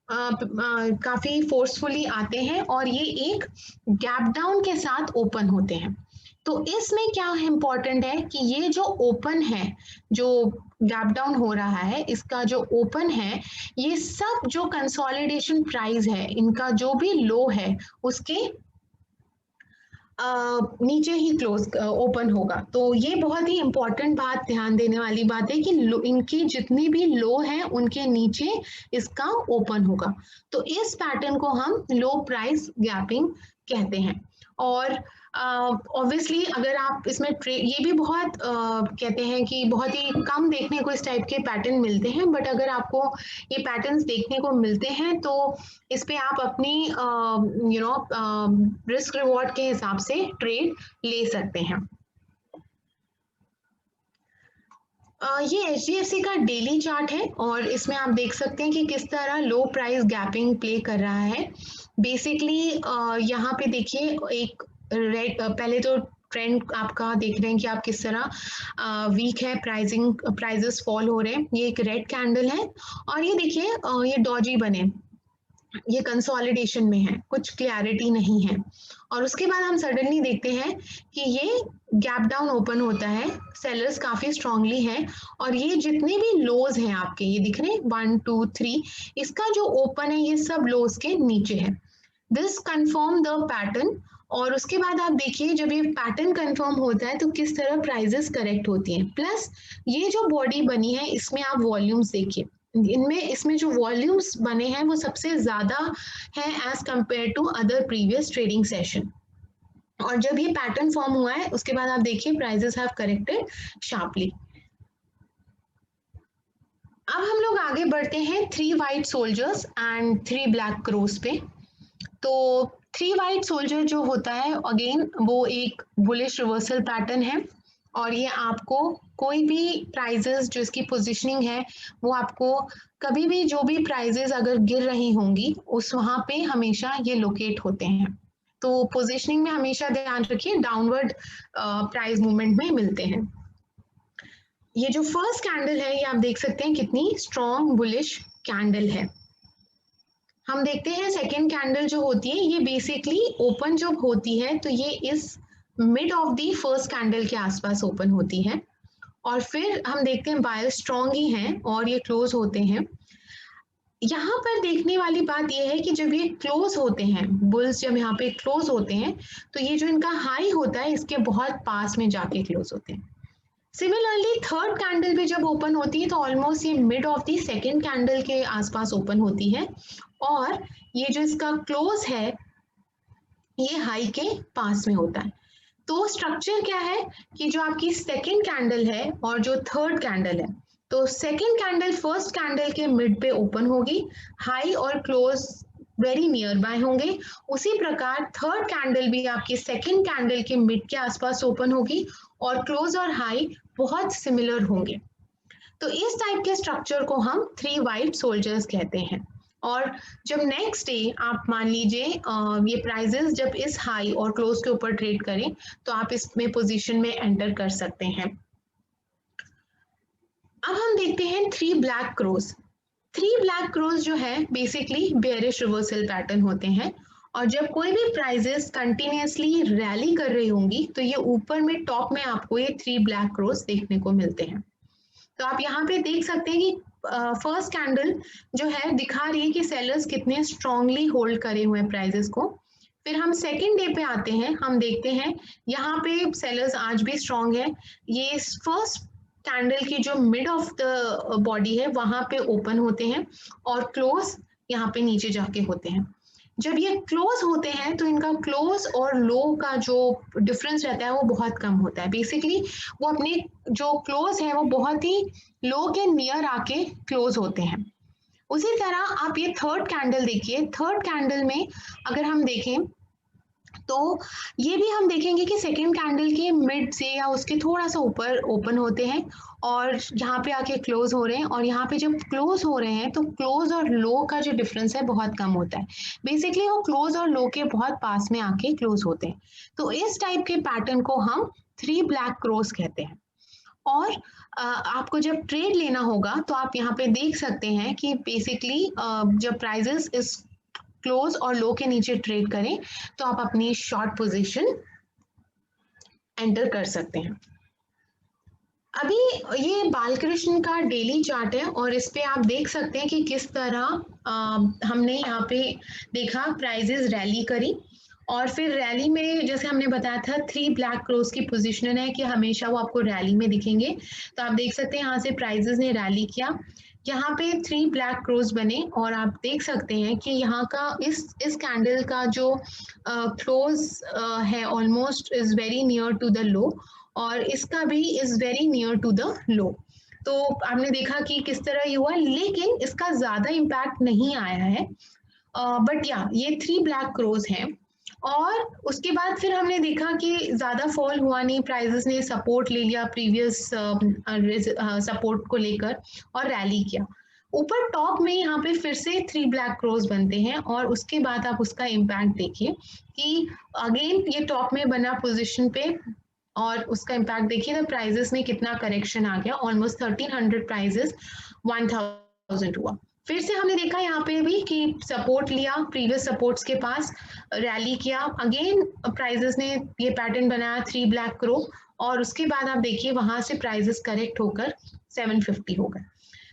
काफी फोर्सफुली आते हैं और ये एक गैप डाउन के साथ ओपन होते हैं। तो इसमें क्या इम्पोर्टेंट है कि ये जो ओपन है, जो गैप डाउन हो रहा है, इसका जो ओपन है, ये सब जो कंसोलिडेशन प्राइस है इनका जो भी लो है उसके नीचे ही क्लोज ओपन होगा। तो ये बहुत ही इंपॉर्टेंट बात, ध्यान देने वाली बात है कि इनकी जितनी भी लो है उनके नीचे इसका ओपन होगा। तो इस पैटर्न को हम लो प्राइस गैपिंग कहते हैं। और ऑब्वियसली अगर आप इसमें ये भी बहुत कहते हैं कि बहुत ही कम देखने को इस टाइप के पैटर्न मिलते हैं, बट अगर आपको ये पैटर्न्स देखने को मिलते हैं तो इस पे आप अपनी रिस्क रिवॉर्ड के हिसाब से ट्रेड ले सकते हैं। ये HDFC का डेली चार्ट है और इसमें आप देख सकते हैं कि किस तरह लो प्राइस गैपिंग प्ले कर रहा है। बेसिकली यहाँ पे देखिए एक रेड, पहले तो ट्रेंड आपका देख रहे हैं कि आप किस तरह वीक है, प्राइजेस फॉल हो रहे हैं। ये एक रेड कैंडल है और ये देखिए ये डॉजी बने, ये कंसोलिडेशन में है, कुछ क्लैरिटी नहीं है। और उसके बाद हम सडनली देखते हैं कि ये गैप डाउन ओपन होता है, सेलर्स काफी स्ट्रांगली हैं और ये जितने भी लोज हैं आपके, ये दिख रहे हैं 1 2 3, इसका जो ओपन है ये सब लोज के नीचे है। This confirm the pattern. और उसके बाद आप देखिए जब ये पैटर्न कंफर्म होता है तो किस तरह प्राइजेस करेक्ट होती हैं। प्लस ये जो बॉडी बनी है इसमें आप वॉल्यूम्स देखिए, इसमें जो वॉल्यूम्स बने हैं वो सबसे ज्यादा है as compare to other previous trading session. और जब ये पैटर्न फॉर्म हुआ है उसके बाद आप देखिए प्राइजेस हैव करेक्टेड शार्पली। अब हम लोग आगे बढ़ते हैं 3 white soldiers and 3 black cross पे। तो 3 वाइट सोल्जर जो होता है अगेन वो एक बुलिश रिवर्सल पैटर्न है और ये आपको कोई भी प्राइजेस जो इसकी पोजीशनिंग है वो आपको कभी भी जो भी प्राइजेस अगर गिर रही होंगी उस वहां पे हमेशा ये लोकेट होते हैं। तो पोजीशनिंग में हमेशा ध्यान रखिए डाउनवर्ड प्राइस मूवमेंट में मिलते हैं। ये जो फर्स्ट कैंडल है ये आप देख सकते हैं कितनी स्ट्रॉन्ग बुलिश कैंडल है। हम देखते हैं सेकेंड कैंडल जो होती है ये बेसिकली ओपन जब होती है तो ये इस mid of the first candle के आसपास ओपन होती है और फिर हम देखते हैं बायर्स स्ट्रॉन्ग ही हैं और ये क्लोज होते हैं। यहाँ पर देखने वाली बात यह है कि जब ये क्लोज होते हैं, बुल्स जब यहाँ पे क्लोज होते हैं तो ये जो इनका हाई होता है इसके बहुत पास में जाके क्लोज होते हैं। सिमिलरली थर्ड कैंडल भी जब ओपन होती है तो ऑलमोस्ट ये mid of the second candle के आसपास ओपन होती है, और ये जो इसका क्लोज है ये हाई के पास में होता है। तो स्ट्रक्चर क्या है कि जो आपकी सेकेंड कैंडल है और जो थर्ड कैंडल है, तो सेकेंड कैंडल फर्स्ट कैंडल के मिड पे ओपन होगी, हाई और क्लोज वेरी नियर बाय होंगे। उसी प्रकार थर्ड कैंडल भी आपकी सेकेंड कैंडल के मिड के आसपास ओपन होगी और क्लोज और हाई बहुत सिमिलर होंगे। तो इस टाइप के स्ट्रक्चर को हम 3 वाइट सोल्जर्स कहते हैं। और जब नेक्स्ट डे आप मान लीजिए ये प्राइजेस जब इस हाई और क्लोज के ऊपर ट्रेड करें तो आप इसमें पोजीशन में एंटर कर सकते हैं। अब हम देखते हैं 3 ब्लैक क्रोज। 3 ब्लैक क्रोज जो है बेसिकली बेयरिश रिवर्सल पैटर्न होते हैं, और जब कोई भी प्राइजेस कंटिन्यूसली रैली कर रही होंगी तो ये ऊपर में टॉप में आपको ये 3 ब्लैक क्रोज देखने को मिलते हैं। तो आप यहाँ पे देख सकते हैं कि फर्स्ट कैंडल जो है दिखा रही है कि सेलर्स कितने स्ट्रांगली होल्ड करे हुए हैं प्राइजेस को। फिर हम सेकेंड डे पे आते हैं, हम देखते हैं यहाँ पे सेलर्स आज भी स्ट्रांग है। ये फर्स्ट कैंडल की जो मिड ऑफ द बॉडी है वहां पे ओपन होते हैं और क्लोज यहाँ पे नीचे जाके होते हैं। जब ये क्लोज होते हैं तो इनका क्लोज और लो का जो डिफरेंस रहता है वो बहुत कम होता है। बेसिकली वो अपने जो क्लोज है वो बहुत ही लो के नियर आके क्लोज होते हैं। उसी तरह आप ये थर्ड कैंडल देखिए, थर्ड कैंडल में अगर हम देखें तो ये भी हम देखेंगे कि सेकेंड कैंडल के मिड से या उसके थोड़ा सा ऊपर ओपन होते हैं और यहाँ पे आके क्लोज हो रहे हैं, और यहाँ पे जब क्लोज हो रहे हैं तो क्लोज और लो का जो डिफरेंस है बहुत कम होता है। बेसिकली वो क्लोज और लो के बहुत पास में आके क्लोज होते हैं। तो इस टाइप के पैटर्न को हम 3 ब्लैक क्रोज कहते हैं। और आपको जब ट्रेड लेना होगा तो आप यहाँ पे देख सकते हैं कि बेसिकली जब प्राइजेस इस क्लोज और लो के नीचे ट्रेड करें तो आप अपनी शॉर्ट पोजीशन एंटर कर सकते हैं। अभी ये बालकृष्ण का डेली चार्ट है और इस पे आप देख सकते हैं कि किस तरह हमने यहाँ पे देखा प्राइजेस रैली करी, और फिर रैली में जैसे हमने बताया था 3 ब्लैक क्रोज की पोजीशन है कि हमेशा वो आपको रैली में दिखेंगे। तो आप देख सकते हैं यहाँ से प्राइजेस ने रैली किया, यहाँ पे 3 ब्लैक क्रोज बने, और आप देख सकते हैं कि यहाँ का इस कैंडल का जो क्लोज है almost is very near to the low, और इसका भी is very near to the low. तो आपने देखा कि किस तरह ये हुआ, लेकिन इसका ज्यादा इम्पैक्ट नहीं आया है। बट या ये 3 ब्लैक क्रोज हैं। और उसके बाद फिर हमने देखा कि ज्यादा फॉल हुआ नहीं, प्राइजेस ने सपोर्ट ले लिया प्रीवियस सपोर्ट को लेकर और रैली किया। ऊपर टॉप में यहाँ पे फिर से 3 ब्लैक क्रोज बनते हैं, और उसके बाद आप उसका इम्पैक्ट देखिए कि अगेन ये टॉप में बना पोजीशन पे, और उसका इम्पैक्ट देखिए तो प्राइजेस में कितना करेक्शन आ गया, ऑलमोस्ट 1300 प्राइजेस 1000 हुआ। फिर से हमने देखा यहाँ पे भी कि सपोर्ट लिया, प्रीवियस सपोर्ट्स के पास रैली किया, अगेन प्राइजेस ने ये पैटर्न बनाया 3 ब्लैक क्रो, और उसके बाद आप देखिए वहां से प्राइजेस करेक्ट होकर 750 हो गए।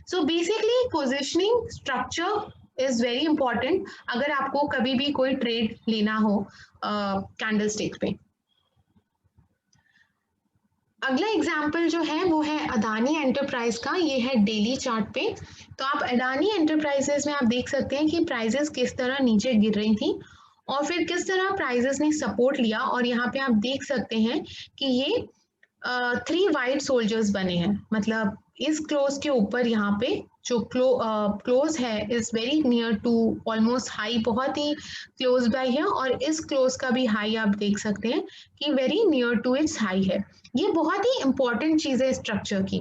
So basically positioning structure is very important अगर आपको कभी भी कोई ट्रेड लेना हो कैंडल स्टिक पे। अगला एग्जाम्पल जो है वो है अदानी एंटरप्राइज का, ये है डेली चार्ट पे। तो आप अडानी एंटरप्राइजेस में आप देख सकते हैं कि प्राइजेस किस तरह नीचे गिर रही थी और फिर किस तरह प्राइजेस ने सपोर्ट लिया, और यहाँ पे आप देख सकते हैं कि ये 3 वाइट सोल्जर्स बने हैं। मतलब इस क्लोज के ऊपर यहाँ पे जो क्लोज है is very near to almost high, बहुत ही क्लोज बाय है, और इस क्लोज का भी हाई आप देख सकते हैं कि very near to its high है। ये बहुत ही इंपॉर्टेंट चीज है स्ट्रक्चर की,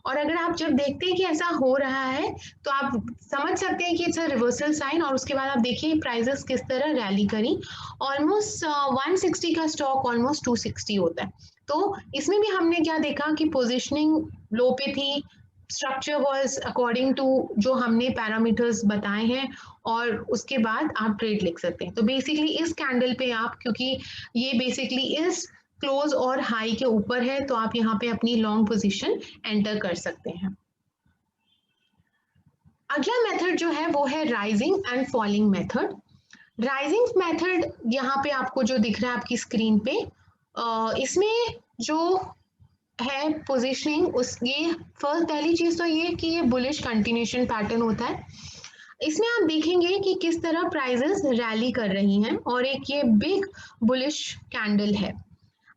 और अगर आप जब देखते हैं कि ऐसा हो रहा है तो आप समझ सकते हैं कि इट्स अ रिवर्सल साइन। और उसके बाद आप देखिए प्राइजेस किस तरह रैली करी, ऑलमोस्ट 160 का स्टॉक ऑलमोस्ट 260 होता है। तो इसमें भी हमने क्या देखा कि पोजिशनिंग लो पे थी, स्ट्रक्चर वाज अकॉर्डिंग टू जो हमने पैरामीटर्स बताए हैं, और उसके बाद आप ट्रेड लिख सकते हैं। तो बेसिकली इस कैंडल पे आप, क्योंकि ये बेसिकली इस क्लोज और हाई के ऊपर है, तो आप यहाँ पे अपनी लॉन्ग पोजीशन एंटर कर सकते हैं। अगला मेथड जो है वो है rising and falling method. Rising method यहाँ पे आपको जो दिख रहा है आपकी स्क्रीन पे, इसमें जो है पोजीशनिंग उस ये फर्स्ट पहली चीज तो ये कि ये बुलिश कंटिन्यूएशन पैटर्न होता है। इसमें आप देखेंगे कि किस तरह प्राइजेस रैली कर रही हैं और एक ये बिग बुलिश कैंडल है।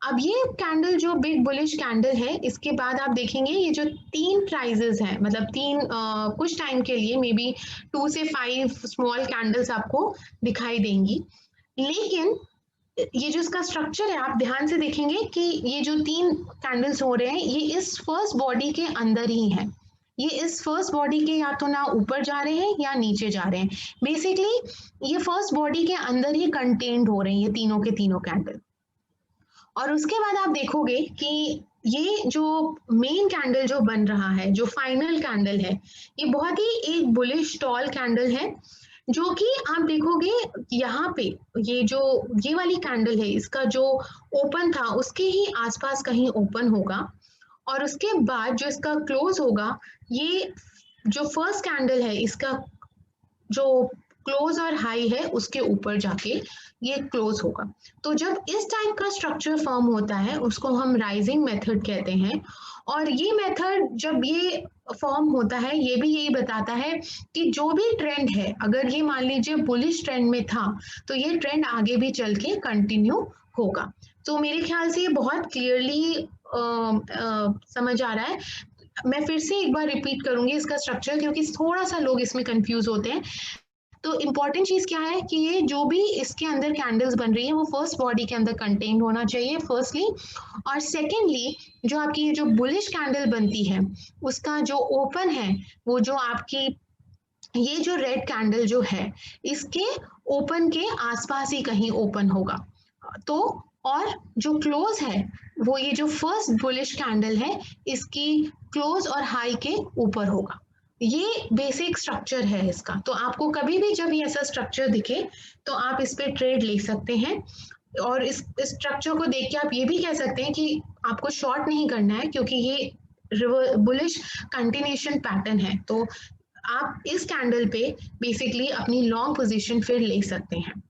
अब ये कैंडल जो बिग बुलिश कैंडल है, इसके बाद आप देखेंगे ये जो तीन प्राइजेस हैं, मतलब कुछ टाइम के लिए मे बी 2 से 5 स्मॉल कैंडल्स आपको दिखाई देंगी। लेकिन ये जो इसका स्ट्रक्चर है आप ध्यान से देखेंगे कि ये जो तीन कैंडल्स हो रहे हैं ये इस फर्स्ट बॉडी के अंदर ही है। ये इस फर्स्ट बॉडी के या तो ना ऊपर जा रहे हैं या नीचे जा रहे हैं। बेसिकली ये फर्स्ट बॉडी के अंदर ही कंटेन्ड हो रहे हैं ये तीनों के तीनों कैंडल। और उसके बाद आप देखोगे कि ये जो मेन कैंडल जो बन रहा है, जो फाइनल कैंडल है, ये बहुत ही एक बुलिश टॉल कैंडल है, जो कि आप देखोगे यहाँ पे ये वाली कैंडल है, इसका जो ओपन था उसके ही आसपास कहीं ओपन होगा और उसके बाद जो इसका क्लोज होगा, ये जो फर्स्ट कैंडल है इसका जो क्लोज और हाई है उसके ऊपर जाके ये क्लोज होगा। तो जब इस टाइप का स्ट्रक्चर फॉर्म होता है उसको हम राइजिंग मेथड कहते हैं। और ये मेथड जब ये फॉर्म होता है ये भी यही बताता है कि जो भी ट्रेंड है, अगर ये मान लीजिए बुलिश ट्रेंड में था तो ये ट्रेंड आगे भी चल के कंटिन्यू होगा। तो मेरे ख्याल से ये बहुत क्लियरली समझ आ रहा है। मैं फिर से एक बार रिपीट करूंगी इसका स्ट्रक्चर क्योंकि थोड़ा सा लोग इसमें कंफ्यूज होते हैं। तो इम्पॉर्टेंट चीज क्या है कि ये जो भी इसके अंदर कैंडल्स बन रही है वो फर्स्ट बॉडी के अंदर कंटेन होना चाहिए फर्स्टली, और सेकेंडली जो आपकी ये जो बुलिश कैंडल बनती है उसका जो ओपन है वो जो आपकी ये जो रेड कैंडल जो है इसके ओपन के आसपास ही कहीं ओपन होगा। तो और जो क्लोज है वो ये जो फर्स्ट बुलिश कैंडल है इसकी क्लोज और हाई के ऊपर होगा। ये बेसिक स्ट्रक्चर है इसका। तो आपको कभी भी जब ये ऐसा स्ट्रक्चर दिखे तो आप इस पे ट्रेड ले सकते हैं। और इस स्ट्रक्चर को देख के आप ये भी कह सकते हैं कि आपको शॉर्ट नहीं करना है क्योंकि ये बुलिश कंटिन्यूएशन पैटर्न है। तो आप इस कैंडल पे बेसिकली अपनी लॉन्ग पोजीशन फिर ले सकते हैं।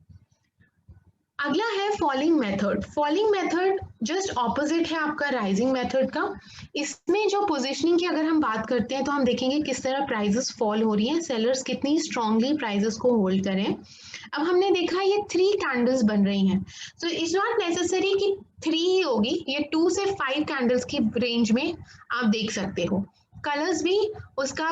अगला है falling method. Falling method just opposite है आपका राइजिंग मेथड का। इसमें जो पोजीशनिंग की अगर हम बात करते हैं तो हम देखेंगे किस तरह प्राइसेस फॉल हो रही हैं, सेलर्स कितनी स्ट्रांगली प्राइसेस को होल्ड करें। अब हमने देखा ये 3 कैंडल्स बन रही हैं, सो इट्स नॉट नेसेसरी कि 3 ही होगी, ये 2 से 5 कैंडल्स की रेंज में आप देख सकते हो। कलर्स भी उसका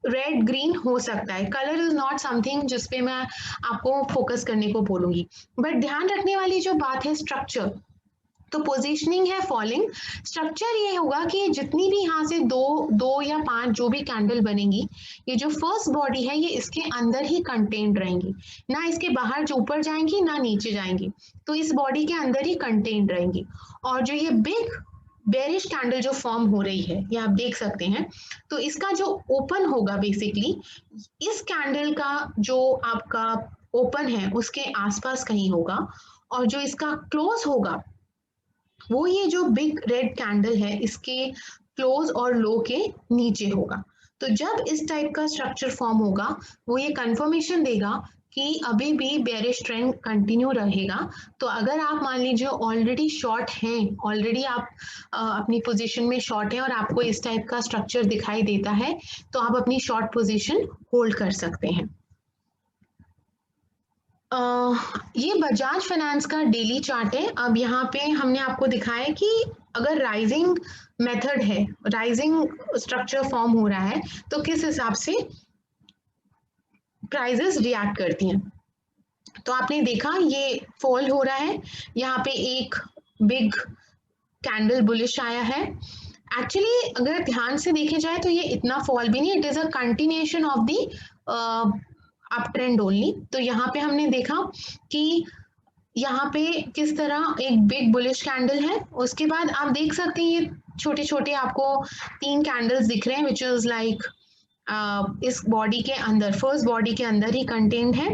रेड ग्रीन हो सकता है। कलर इज नॉट समथिंग जिसपे मैं आपको फोकस करने को बोलूंगी, बट ध्यान रखने वाली जो बात है स्ट्रक्चर। तो पोजीशनिंग है फॉलिंग, स्ट्रक्चर ये होगा कि जितनी भी यहाँ से दो या 5 जो भी कैंडल बनेंगी, ये जो फर्स्ट बॉडी है ये इसके अंदर ही कंटेन्ड रहेंगी, ना इसके बाहर जो ऊपर जाएंगी ना नीचे जाएंगी, तो इस बॉडी के अंदर ही कंटेन्ड रहेंगी। और जो ये बिग बेरिश कैंडल जो फॉर्म हो रही है ये आप देख सकते हैं, तो इसका जो ओपन होगा बेसिकली इस कैंडल का जो आपका ओपन है उसके आसपास कहीं होगा, और जो इसका क्लोज होगा वो ये जो बिग रेड कैंडल है इसके क्लोज और लो के नीचे होगा। तो जब इस टाइप का स्ट्रक्चर फॉर्म होगा वो ये कंफर्मेशन देगा कि अभी भी बेरिश ट्रेंड कंटिन्यू रहेगा। तो अगर आप मान लीजिए ऑलरेडी शॉर्ट हैं, ऑलरेडी आप अपनी पोजीशन में शॉर्ट हैं और आपको इस टाइप का स्ट्रक्चर दिखाई देता है तो आप अपनी शॉर्ट पोजीशन होल्ड कर सकते हैं। ये बजाज फाइनेंस का डेली चार्ट है। अब यहाँ पे हमने आपको दिखाया कि अगर राइजिंग मेथड है, राइजिंग स्ट्रक्चर फॉर्म हो रहा है तो किस हिसाब से प्राइजेस रिएक्ट करती हैं। तो आपने देखा ये फॉल हो रहा है, यहाँ पे एक बिग कैंडल बुलिश आया है। एक्चुअली अगर ध्यान से देखे जाए तो ये इतना फॉल भी नहीं, it is a continuation of the up trend only. तो यहाँ पे हमने देखा कि यहाँ पे किस तरह एक बिग बुलिश कैंडल है, उसके बाद आप देख सकते हैं ये छोटे छोटे आपको 3 कैंडल्स दिख रहे हैं विच इज लाइक इस बॉडी के अंदर, फर्स्ट बॉडी के अंदर ही कंटेन्ड है।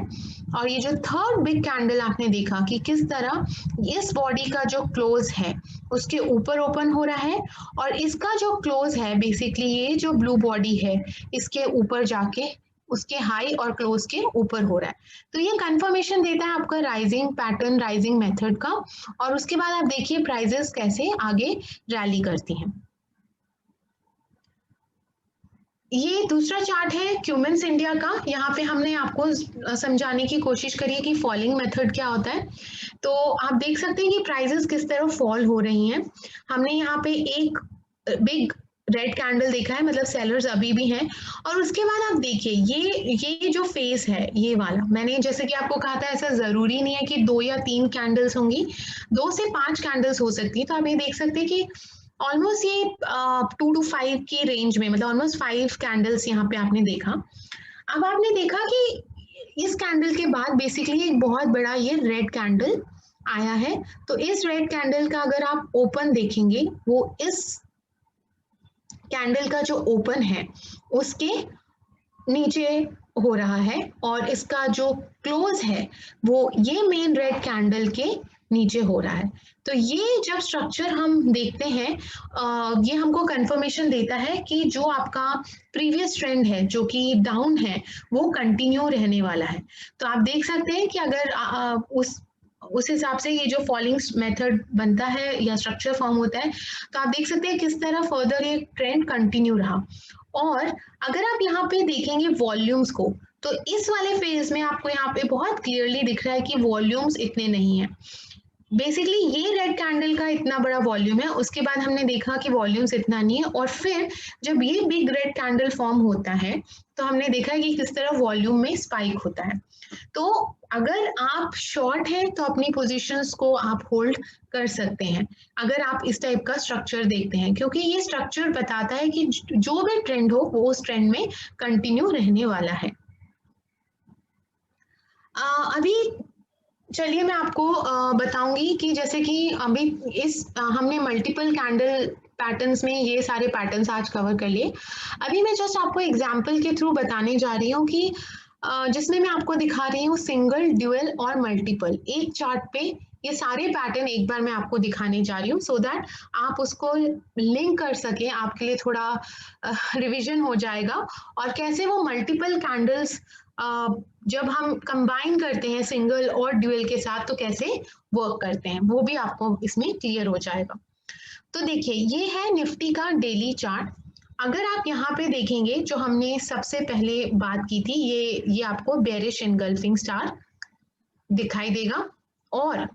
और ये जो थर्ड बिग कैंडल आपने देखा कि किस तरह इस बॉडी का जो क्लोज है उसके ऊपर ओपन हो रहा है, और इसका जो क्लोज है बेसिकली ये जो ब्लू बॉडी है इसके ऊपर जाके उसके हाई और क्लोज के ऊपर हो रहा है। तो ये कंफर्मेशन देता है आपका राइजिंग पैटर्न, राइजिंग मेथड का। और उसके बाद आप देखिए प्राइजेस कैसे आगे रैली करती हैं। ये दूसरा चार्ट है क्यूमेंस इंडिया का। यहाँ पे हमने आपको समझाने की कोशिश करी है कि फॉलिंग मेथड क्या होता है। तो आप देख सकते हैं कि प्राइजेस किस तरह फॉल हो रही हैं। हमने यहाँ पे एक बिग रेड कैंडल देखा है, मतलब सेलर्स अभी भी हैं। और उसके बाद आप देखिए ये जो फेस है ये वाला, मैंने जैसे कि आपको कहा था ऐसा जरूरी नहीं है कि 2 या 3 कैंडल्स होंगी, 2 से 5 कैंडल्स हो सकती है। तो आप ये देख सकते हैं कि ऑलमोस्ट ये 2 to 5 की रेंज में, मतलब ऑलमोस्ट 5 कैंडल्स यहाँ पे आपने देखा। अब आपने देखा कि इस कैंडल के बाद बेसिकली एक बहुत बड़ा ये रेड कैंडल आया है। तो इस रेड कैंडल का अगर आप ओपन देखेंगे, वो इस कैंडल का जो ओपन है उसके नीचे हो रहा है, और इसका जो क्लोज है वो ये मेन रेड कैंडल के नीचे हो रहा है। तो ये जब स्ट्रक्चर हम देखते हैं, ये हमको कंफर्मेशन देता है कि जो आपका प्रीवियस ट्रेंड है जो कि डाउन है वो कंटिन्यू रहने वाला है। तो आप देख सकते हैं कि अगर उस हिसाब से ये जो फॉलिंग मेथड बनता है या स्ट्रक्चर फॉर्म होता है, तो आप देख सकते हैं किस तरह फर्दर ये ट्रेंड कंटिन्यू रहा। और अगर आप यहाँ पे देखेंगे वॉल्यूम्स को, तो इस वाले फेज में आपको यहाँ पे बहुत क्लियरली दिख रहा है कि वॉल्यूम्स इतने नहीं है। बेसिकली ये रेड कैंडल का इतना बड़ा वॉल्यूम है, उसके बाद हमने देखा कि वॉल्यूम्स इतना नहीं है, और फिर जब ये बिग रेड कैंडल फॉर्म होता है तो हमने देखा कि किस तरह वॉल्यूम में स्पाइक होता है। तो अगर आप शॉर्ट हैं तो अपनी पोजीशंस को आप होल्ड कर सकते हैं अगर आप इस टाइप का स्ट्रक्चर देखते हैं, क्योंकि ये स्ट्रक्चर बताता है कि जो भी ट्रेंड हो वो उस ट्रेंड में कंटिन्यू रहने वाला है। अभी चलिए मैं आपको बताऊंगी कि जैसे कि अभी हमने मल्टीपल कैंडल पैटर्न्स में ये सारे पैटर्न्स आज कवर कर लिए। अभी मैं जस्ट आपको एग्जांपल के थ्रू बताने जा रही हूँ कि जिसमें मैं आपको दिखा रही हूँ सिंगल, ड्यूअल और मल्टीपल। एक चार्ट पे ये सारे पैटर्न एक बार मैं आपको दिखाने जा रही हूँ, सो दैट आप उसको लिंक कर सके, आपके लिए थोड़ा रिविजन हो जाएगा। और कैसे वो मल्टीपल कैंडल्स जब हम कंबाइन करते हैं सिंगल और ड्यूअल के साथ तो कैसे वर्क करते हैं, वो भी आपको इसमें क्लियर हो जाएगा। तो देखिए ये है निफ्टी का डेली चार्ट। अगर आप यहाँ पे देखेंगे जो हमने सबसे पहले बात की थी, ये आपको बेरिश एनगल्फिंग स्टार दिखाई देगा, और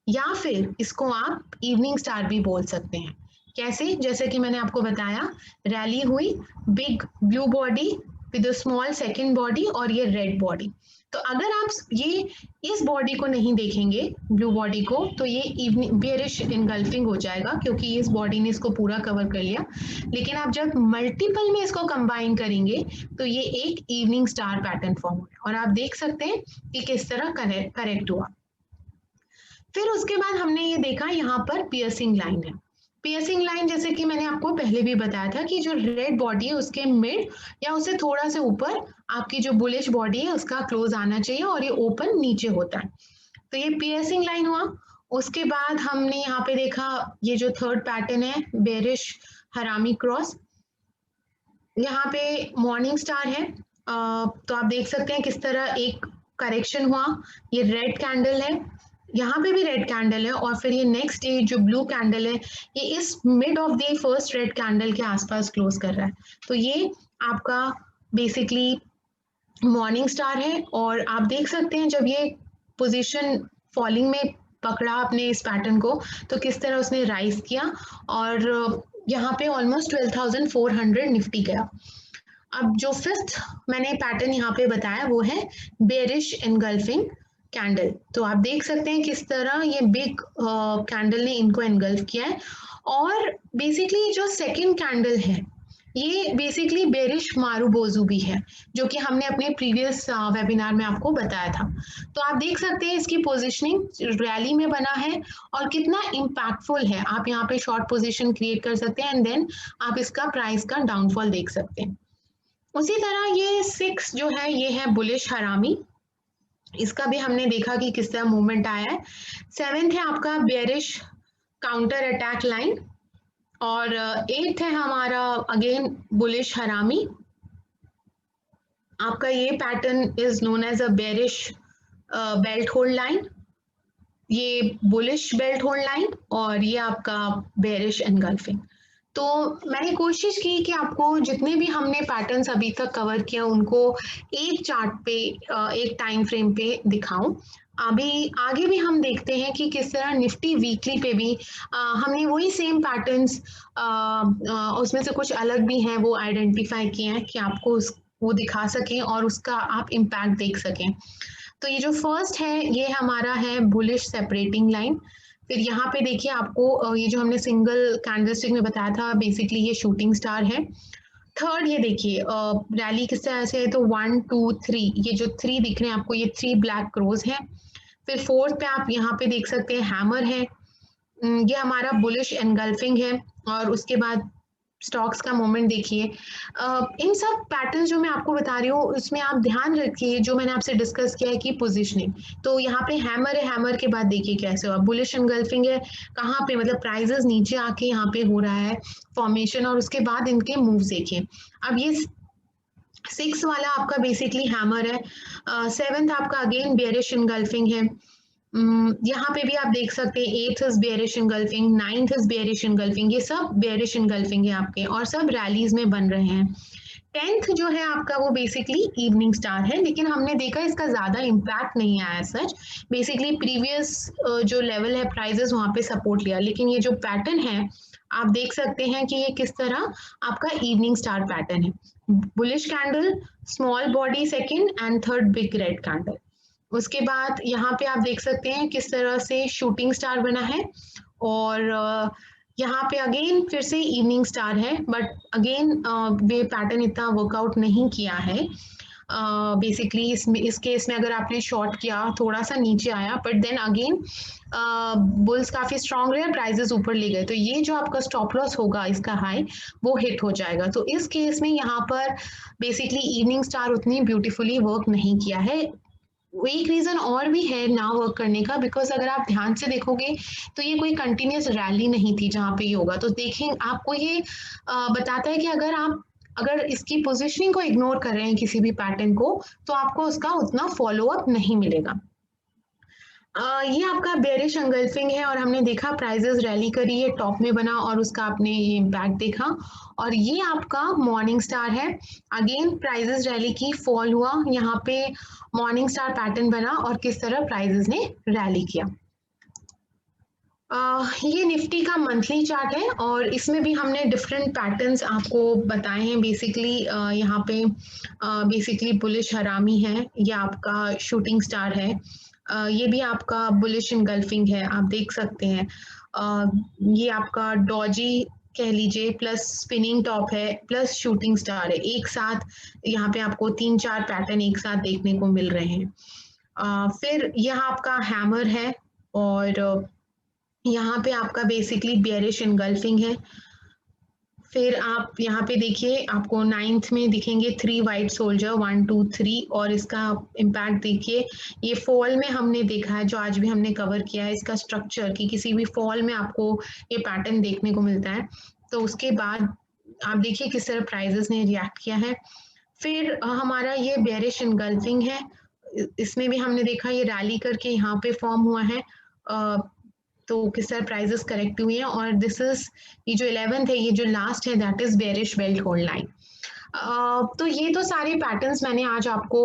या फिर इसको आप इवनिंग स्टार भी बोल सकते हैं। कैसे? जैसे कि मैंने आपको बताया, रैली हुई, big blue body with small second body और ये रेड बॉडी। तो अगर आप ये इस बॉडी को नहीं देखेंगे, ब्लू बॉडी को, तो ये इवनिंग बेरिश इनगल्फिंग हो जाएगा, क्योंकि इस बॉडी ने इसको पूरा कवर कर लिया। लेकिन आप जब मल्टीपल में इसको कंबाइन करेंगे तो ये एक इवनिंग स्टार पैटर्न फॉर्म हुआ, और आप देख सकते हैं कि किस तरह करेक्ट हुआ। फिर उसके बाद हमने ये देखा यहाँ पर पियर्सिंग लाइन है। पियर्सिंग लाइन जैसे कि मैंने आपको पहले भी बताया था कि जो रेड बॉडी है उसके मिड या उससे थोड़ा से ऊपर आपकी जो बुलिश बॉडी है उसका क्लोज आना चाहिए, और ये ओपन नीचे होता है। तो ये पियर्सिंग लाइन हुआ। उसके बाद हमने यहाँ पे देखा ये जो थर्ड पैटर्न है बेरिश हरामी क्रॉस, यहाँ पे मॉर्निंग स्टार है। तो आप देख सकते हैं किस तरह एक करेक्शन हुआ। ये रेड कैंडल है, यहाँ पे भी रेड कैंडल है, और फिर ये नेक्स्ट डे जो ब्लू कैंडल है ये इस mid of the first red candle के आसपास क्लोज कर रहा है। तो ये आपका बेसिकली मॉर्निंग स्टार है, और आप देख सकते हैं जब ये पोजीशन फॉलिंग में पकड़ा आपने इस पैटर्न को तो किस तरह उसने राइज किया, और यहाँ पे ऑलमोस्ट 12,400 निफ्टी गया। अब जो फिफ्थ मैंने पैटर्न यहाँ पे बताया वो है बेरिश एनगल्फिंग कैंडल। तो आप देख सकते हैं किस तरह ये बिग कैंडल ने इनको एनगल्फ किया है। और बेसिकली जो सेकंड कैंडल है ये बेसिकली बेरिश मारूबोजू भी है, जो कि हमने अपने प्रीवियस वेबिनार में आपको बताया था। तो आप देख सकते हैं इसकी पोजीशनिंग रैली में बना है और कितना इम्पैक्टफुल है। आप यहाँ पे शॉर्ट पोजीशन क्रिएट कर सकते हैं, एंड देन आप इसका प्राइस का डाउनफॉल देख सकते हैं। उसी तरह ये 6 जो है ये है बुलिश हरामी, इसका भी हमने देखा कि किस तरह मूवमेंट आया है। 7th है आपका बेरिश काउंटर अटैक लाइन, और 8th है हमारा अगेन बुलिश हरामी। आपका ये pattern is known as a bearish belt hold line, ये बुलिश बेल्ट होल्ड लाइन, और ये आपका बेरिश एनगल्फिंग। तो मैंने कोशिश की कि आपको जितने भी हमने पैटर्न्स अभी तक कवर किया उनको एक चार्ट पे एक टाइम फ्रेम पे दिखाऊं। अभी आगे भी हम देखते हैं कि किस तरह निफ्टी वीकली पे भी हमने वही सेम पैटर्न्स, उसमें से कुछ अलग भी हैं वो आइडेंटिफाई किए हैं कि आपको वो दिखा सकें और उसका आप इम्पैक्ट देख सकें। तो ये जो फर्स्ट है ये हमारा है बुलिश सेपरेटिंग लाइन। फिर यहाँ पे देखिए आपको ये जो हमने सिंगल कैंडलस्टिक में बताया था बेसिकली ये शूटिंग स्टार है। थर्ड ये देखिए रैली किस तरह से है, तो 1 2 3 ये जो 3 दिख रहे हैं आपको ये 3 ब्लैक क्रोज है। फिर फोर्थ पे आप यहाँ पे देख सकते हैं हैमर है, ये हमारा बुलिश एनगल्फिंग है। और उसके बाद स्टॉक्स का मोमेंट देखिए। इन सब पैटर्न जो मैं आपको बता रही हूँ उसमें आप ध्यान रखिए जो मैंने आपसे डिस्कस किया है कि पोजीशनिंग। तो यहाँ पे हैमर है, हैमर के बाद देखिए कैसे हुआ बुलिश एनगल्फिंग है, कहाँ पे मतलब प्राइजेस नीचे आके यहाँ पे हो रहा है फॉर्मेशन, और उसके बाद इनके मूव्स देखिए। अब ये 6 वाला आपका बेसिकली हैमर है, 7th आपका अगेन बेयरिश इनगल्फिंग है। यहाँ पे भी आप देख सकते हैं 8th is bearish engulfing, 9th is bearish engulfing, ये सब बेयरिश इनगल्फिंग है आपके और सब रैलीज में बन रहे हैं। 10th जो है आपका वो बेसिकली इवनिंग स्टार है, लेकिन हमने देखा इसका ज्यादा इम्पैक्ट नहीं आया सच। बेसिकली प्रीवियस जो लेवल है प्राइजेस वहां पे सपोर्ट लिया, लेकिन ये जो पैटर्न है आप देख सकते हैं कि ये किस तरह आपका इवनिंग स्टार पैटर्न है। Bullish candle, small body second and third big red candle. उसके बाद यहाँ पे आप देख सकते हैं किस तरह से शूटिंग स्टार बना है, और यहाँ पे अगेन फिर से इवनिंग स्टार है, बट अगेन वे पैटर्न इतना वर्कआउट नहीं किया है। बेसिकली इस केस में अगर आपने शॉर्ट किया थोड़ा सा नीचे आया, बट देन अगेन बुल्स काफी स्ट्रांग रहे, प्राइजेस ऊपर ले गए, तो ये जो आपका स्टॉप लॉस होगा इसका हाई वो हिट हो जाएगा। तो इस केस में यहाँ पर बेसिकली इवनिंग स्टार उतनी ब्यूटीफुली वर्क नहीं किया है। एक रीजन और भी है ना वर्क करने का, बिकॉज अगर आप ध्यान से देखोगे तो ये कोई कंटिन्यूस रैली नहीं थी जहां पे ये होगा। तो देखें आपको ये बताता है कि अगर इसकी पोजीशनिंग को इग्नोर कर रहे हैं किसी भी पैटर्न को तो आपको उसका उतना फॉलो अप नहीं मिलेगा। ये आपका बेरिश एंगल्फिंग है और हमने देखा प्राइजेस रैली करी है, टॉप में बना और उसका आपने ये इम्पैक्ट देखा। और ये आपका मॉर्निंग स्टार है, अगेन प्राइजेस रैली की, फॉल हुआ, यहाँ पे मॉर्निंग स्टार पैटर्न बना और किस तरह प्राइजेस ने रैली किया। ये निफ्टी का मंथली चार्ट है और इसमें भी हमने डिफरेंट पैटर्न्स आपको बताए हैं। बेसिकली यहाँ पे बेसिकली बुलिश हरामी है, ये आपका शूटिंग स्टार है, ये भी आपका बुलिश इनगल्फिंग है, आप देख सकते हैं। ये आपका डॉजी कह लीजिए प्लस स्पिनिंग टॉप है प्लस शूटिंग स्टार है, एक साथ यहाँ पे आपको 3 4 पैटर्न एक साथ देखने को मिल रहे हैं। फिर यहाँ आपका हैमर है और यहाँ पे आपका बेसिकली बेयरिश इनगल्फिंग है। फिर आप यहाँ पे देखिए आपको 9th में दिखेंगे 3 वाइट सोल्जर 1 2 3, और इसका इम्पैक्ट देखिए। ये फॉल में हमने देखा है, जो आज भी हमने कवर किया है इसका स्ट्रक्चर, कि किसी भी फॉल में आपको ये पैटर्न देखने को मिलता है। तो उसके बाद आप देखिए किस तरह प्राइजेस ने रिएक्ट किया है। फिर हमारा ये बेयरिश इनगल्फिंग है, इसमें भी हमने देखा ये रैली करके यहाँ पे फॉर्म हुआ है, तो किस तरह प्राइजेस करेक्ट हुई हैं। और दिस इज ये जो 11th है, ये जो लास्ट है, that is bearish belt hold line. तो ये तो सारे पैटर्न्स मैंने आज आपको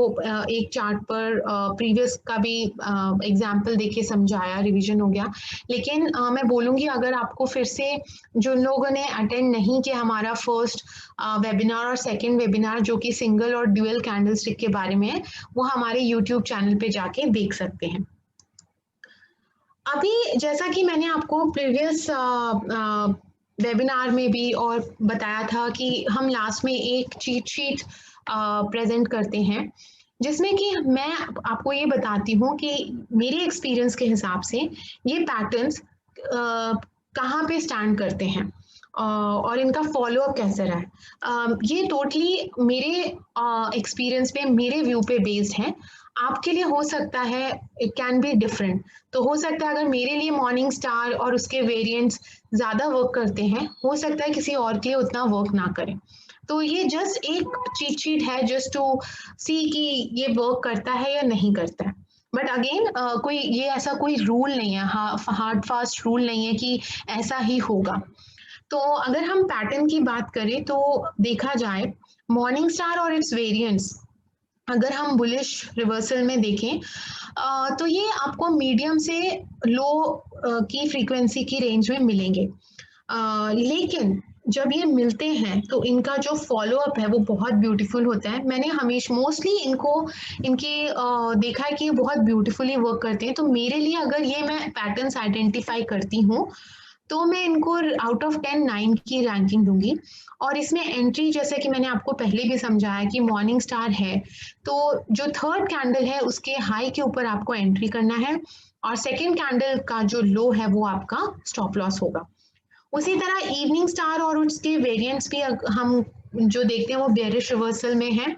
एक चार्ट पर प्रीवियस का भी एग्जाम्पल देके समझाया, रिवीजन हो गया। लेकिन मैं बोलूँगी अगर आपको फिर से जो लोगों ने अटेंड नहीं किया हमारा फर्स्ट वेबिनार और सेकंड वेबिनार जो कि सिंगल और ड्यूअल कैंडलस्टिक के बारे में है, वो हमारे यूट्यूब चैनल पे जाके देख सकते हैं। अभी जैसा कि मैंने आपको प्रीवियस वेबिनार में भी और बताया था कि हम लास्ट में एक चीट शीट प्रेजेंट करते हैं जिसमें कि मैं आपको ये बताती हूँ कि मेरे एक्सपीरियंस के हिसाब से ये पैटर्न्स कहाँ पे स्टैंड करते हैं और इनका फॉलो अप कैसे रहा है। ये टोटली मेरे एक्सपीरियंस पे, मेरे व्यू पे बेस्ड है। आपके लिए हो सकता है इट कैन बी डिफरेंट। तो हो सकता है अगर मेरे लिए मॉर्निंग स्टार और उसके वेरिएंट्स ज़्यादा वर्क करते हैं, हो सकता है किसी और के लिए उतना वर्क ना करें। तो ये जस्ट एक चीट शीट है जस्ट टू सी कि ये वर्क करता है या नहीं करता है। बट अगेन कोई ये ऐसा कोई रूल नहीं है, हार्ड फास्ट रूल नहीं है कि ऐसा ही होगा। तो अगर हम पैटर्न की बात करें तो देखा जाए मॉर्निंग स्टार और इट्स वेरिएंट्स, अगर हम बुलिश रिवर्सल में देखें तो ये आपको मीडियम से लो की फ्रीक्वेंसी की रेंज में मिलेंगे। लेकिन जब ये मिलते हैं तो इनका जो फॉलो अप है वो बहुत ब्यूटीफुल होता है। मैंने हमेशा मोस्टली इनको इनके देखा है कि ये बहुत ब्यूटीफुली वर्क करते हैं। तो मेरे लिए अगर ये मैं पैटर्न्स आइडेंटिफाई करती हूँ तो मैं इनको आउट ऑफ 10 9 की रैंकिंग दूंगी। और इसमें एंट्री जैसे कि मैंने आपको पहले भी समझाया कि मॉर्निंग स्टार है तो जो थर्ड कैंडल है उसके हाई के ऊपर आपको एंट्री करना है और सेकंड कैंडल का जो लो है वो आपका स्टॉप लॉस होगा। उसी तरह इवनिंग स्टार और उसके वेरिएंट्स भी हम जो देखते हैं वो बेयरिश रिवर्सल में है।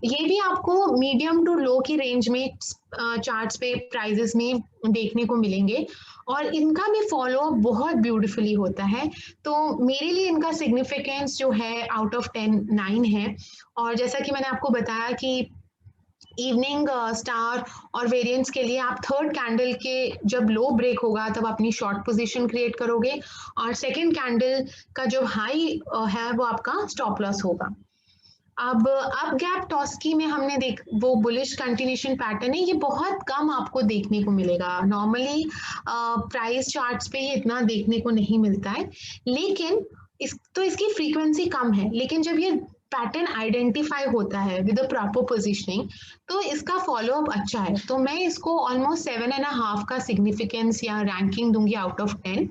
ये भी आपको मीडियम टू लो की रेंज में चार्ट्स पे प्राइजेस में देखने को मिलेंगे और इनका भी फॉलो अप बहुत ब्यूटीफुली होता है। तो मेरे लिए इनका सिग्निफिकेंस जो है आउट ऑफ 10 9 है। और जैसा कि मैंने आपको बताया कि इवनिंग स्टार और वेरिएंट्स के लिए आप थर्ड कैंडल के जब लो ब्रेक होगा तब अपनी शॉर्ट पोजीशन क्रिएट करोगे और सेकंड कैंडल का जो हाई है वो आपका स्टॉप लॉस होगा। अब अप गैप टॉस्की में हमने देख वो बुलिश कंटिन्यूशन पैटर्न है, ये बहुत कम आपको देखने को मिलेगा। नॉर्मली प्राइस चार्ट्स पे ये इतना देखने को नहीं मिलता है, लेकिन इसकी फ्रीक्वेंसी कम है। लेकिन जब ये पैटर्न आइडेंटिफाई होता है विद द प्रॉपर पोजिशनिंग तो इसका फॉलो अप अच्छा है। तो मैं इसको ऑलमोस्ट 7.5 का सिग्निफिकेंस या रैंकिंग दूंगी आउट ऑफ 10।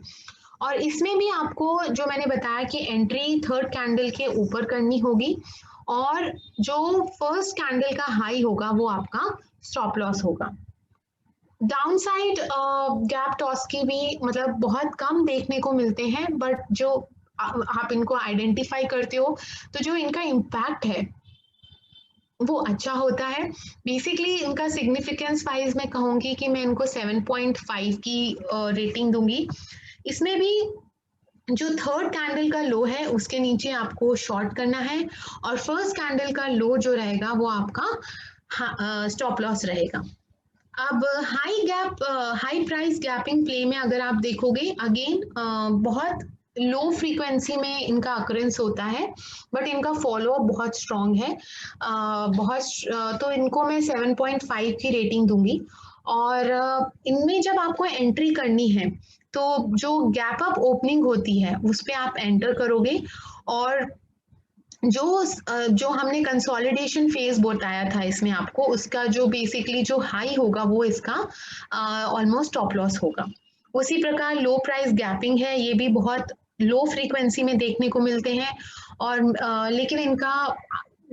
और इसमें भी आपको जो मैंने बताया कि एंट्री थर्ड कैंडल के ऊपर करनी होगी और जो फर्स्ट कैंडल का हाई होगा वो आपका स्टॉप लॉस होगा। डाउन साइड गैप टॉस की भी मतलब बहुत कम देखने को मिलते हैं, बट जो आप इनको आइडेंटिफाई करते हो तो जो इनका इम्पैक्ट है वो अच्छा होता है। बेसिकली इनका सिग्निफिकेंस वाइज मैं कहूंगी कि मैं इनको 7.5 की रेटिंग दूंगी। इसमें भी जो थर्ड कैंडल का लो है उसके नीचे आपको शॉर्ट करना है और फर्स्ट कैंडल का लो जो रहेगा वो आपका स्टॉप लॉस रहेगा। अब हाई प्राइस गैपिंग प्ले में अगर आप देखोगे अगेन बहुत लो फ्रीक्वेंसी में इनका अकरेंस होता है, बट इनका फॉलो अप बहुत स्ट्रांग है। तो इनको मैं 7.5 की रेटिंग दूंगी। और इनमें जब आपको एंट्री करनी है तो जो गैप अप ओपनिंग होती है उस पर आप एंटर करोगे और जो हमने कंसोलिडेशन फेज बताया था इसमें आपको उसका जो बेसिकली जो हाई होगा वो इसका ऑलमोस्ट स्टॉप लॉस होगा। उसी प्रकार लो प्राइस गैपिंग है, ये भी बहुत लो फ्रीक्वेंसी में देखने को मिलते हैं और लेकिन इनका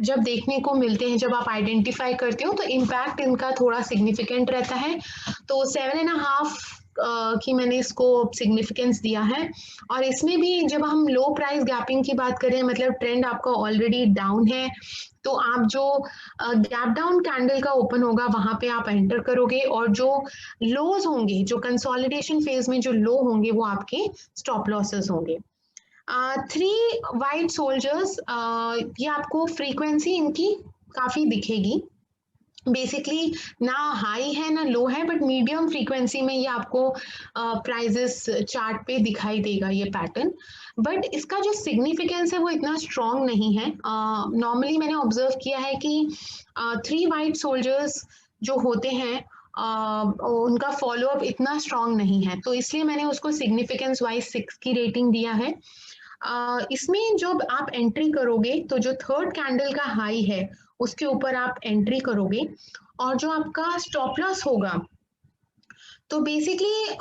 जब देखने को मिलते हैं जब आप आइडेंटिफाई करते हो तो इम्पैक्ट इनका थोड़ा सिग्निफिकेंट रहता है। तो 7.5 की मैंने इसको सिग्निफिकेंस दिया है। और इसमें भी जब हम लो प्राइस गैपिंग की बात करें मतलब ट्रेंड आपका ऑलरेडी डाउन है तो आप जो गैप डाउन कैंडल का ओपन होगा वहां पे आप एंटर करोगे और जो लोज होंगे जो कंसोलिडेशन फेज में जो लो होंगे वो आपके स्टॉप लॉसेस होंगे। थ्री वाइट सोल्जर्स, ये आपको फ्रीक्वेंसी इनकी काफी दिखेगी। बेसिकली ना हाई है ना लो है बट मीडियम फ्रीक्वेंसी में ये आपको प्राइजेस चार्ट पे दिखाई देगा ये पैटर्न। बट इसका जो सिग्निफिकेंस है वो इतना स्ट्रांग नहीं है। नॉर्मली मैंने ऑब्जर्व किया है कि थ्री वाइट सोल्जर्स जो होते हैं उनका फॉलो अप इतना स्ट्रांग नहीं है, तो इसलिए मैंने उसको सिग्निफिकेंस वाइज 6 की रेटिंग दिया है। इसमें जब आप एंट्री करोगे तो जो थर्ड कैंडल का हाई है उसके ऊपर आप एंट्री करोगे और जो आपका स्टॉप लॉस होगा तो बेसिकली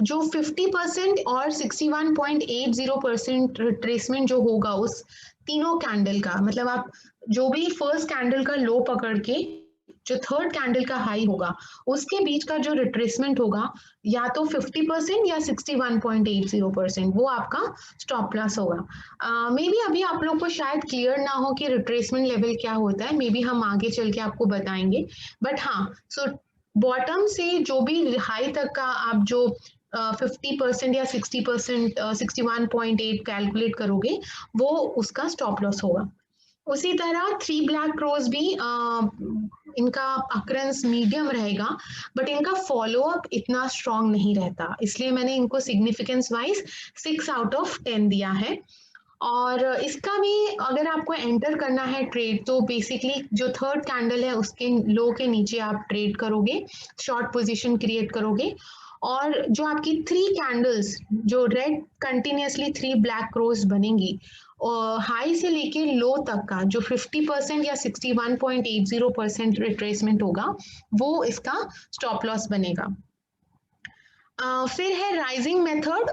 जो 50% और 61.80% रिट्रेसमेंट जो होगा उस तीनों कैंडल का, मतलब आप जो भी फर्स्ट कैंडल का लो पकड़ के जो थर्ड कैंडल का हाई होगा उसके बीच का जो रिट्रेसमेंट होगा या तो 50% या 61.80% वो आपका स्टॉप लॉस होगा। मे बी अभी आप लोग को शायद क्लियर ना हो कि रिट्रेसमेंट लेवल क्या होता है, मे बी हम आगे चल के आपको बताएंगे। बट हाँ, सो बॉटम से जो भी हाई तक का आप जो 50% या 60% 61.8 कैलकुलेट करोगे वो उसका स्टॉप लॉस होगा। उसी तरह 3 ब्लैक क्रोज भी इनका अक्रेंस मीडियम रहेगा, बट इनका फॉलो अप इतना स्ट्रांग नहीं रहता, इसलिए मैंने इनको सिग्निफिकेंस वाइज 6 आउट ऑफ 10 दिया है। और इसका भी अगर आपको एंटर करना है ट्रेड, तो बेसिकली जो थर्ड कैंडल है उसके लो के नीचे आप ट्रेड करोगे, शॉर्ट पोजीशन क्रिएट करोगे। और जो आपकी 3 कैंडल्स जो रेड कंटिन्यूसली 3 ब्लैक क्रोज बनेंगी, हाई से लेके लो तक का जो 50% या 61.80% रिट्रेसमेंट होगा, वो इसका स्टॉप लॉस बनेगा। फिर है राइजिंग मेथड।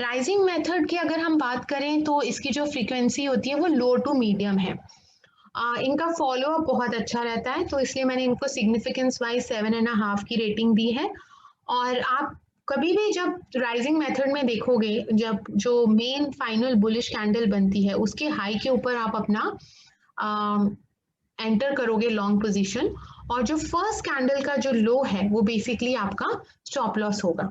राइजिंग मेथड की अगर हम बात करें तो इसकी जो फ्रीक्वेंसी होती है वो लो टू मीडियम है। इनका फॉलो अप बहुत अच्छा रहता है, तो इसलिए मैंने इनको सिग्निफिकेंस वाइज 7.5 की रेटिंग दी है। और आप कभी भी जब राइजिंग मेथड में देखोगे, जब जो मेन फाइनल बुलिश कैंडल बनती है उसके हाई के ऊपर आप अपना एंटर करोगे लॉन्ग पोजीशन, और जो फर्स्ट कैंडल का जो लो है वो बेसिकली आपका स्टॉप लॉस होगा।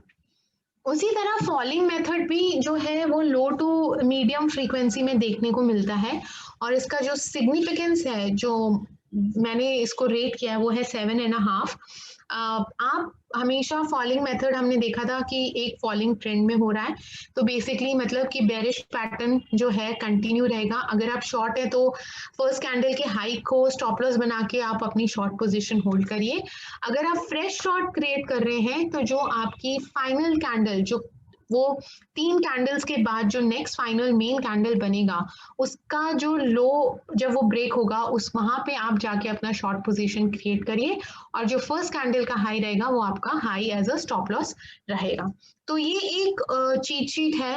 उसी तरह फॉलिंग मेथड भी जो है वो लो टू मीडियम फ्रीक्वेंसी में देखने को मिलता है, और इसका जो सिग्निफिकेंस है, जो मैंने इसको रेट किया है वो है 7.5। आप हमेशा फॉलिंग मेथड हमने देखा था कि एक फॉलिंग ट्रेंड में हो रहा है, तो बेसिकली मतलब कि बेरिश पैटर्न जो है कंटिन्यू रहेगा। अगर आप शॉर्ट है तो फर्स्ट कैंडल के हाई को स्टॉप लॉस बना के आप अपनी शॉर्ट पोजीशन होल्ड करिए। अगर आप फ्रेश शॉर्ट क्रिएट कर रहे हैं तो जो आपकी फाइनल कैंडल, जो वो 3 कैंडल्स के बाद जो नेक्स्ट फाइनल मेन कैंडल बनेगा, उसका जो लो जब वो ब्रेक होगा उस वहां पे आप जाके अपना शॉर्ट पोजीशन क्रिएट करिए, और जो फर्स्ट कैंडल का हाई रहेगा वो आपका high as a stop loss रहेगा। तो ये एक चीट शीट है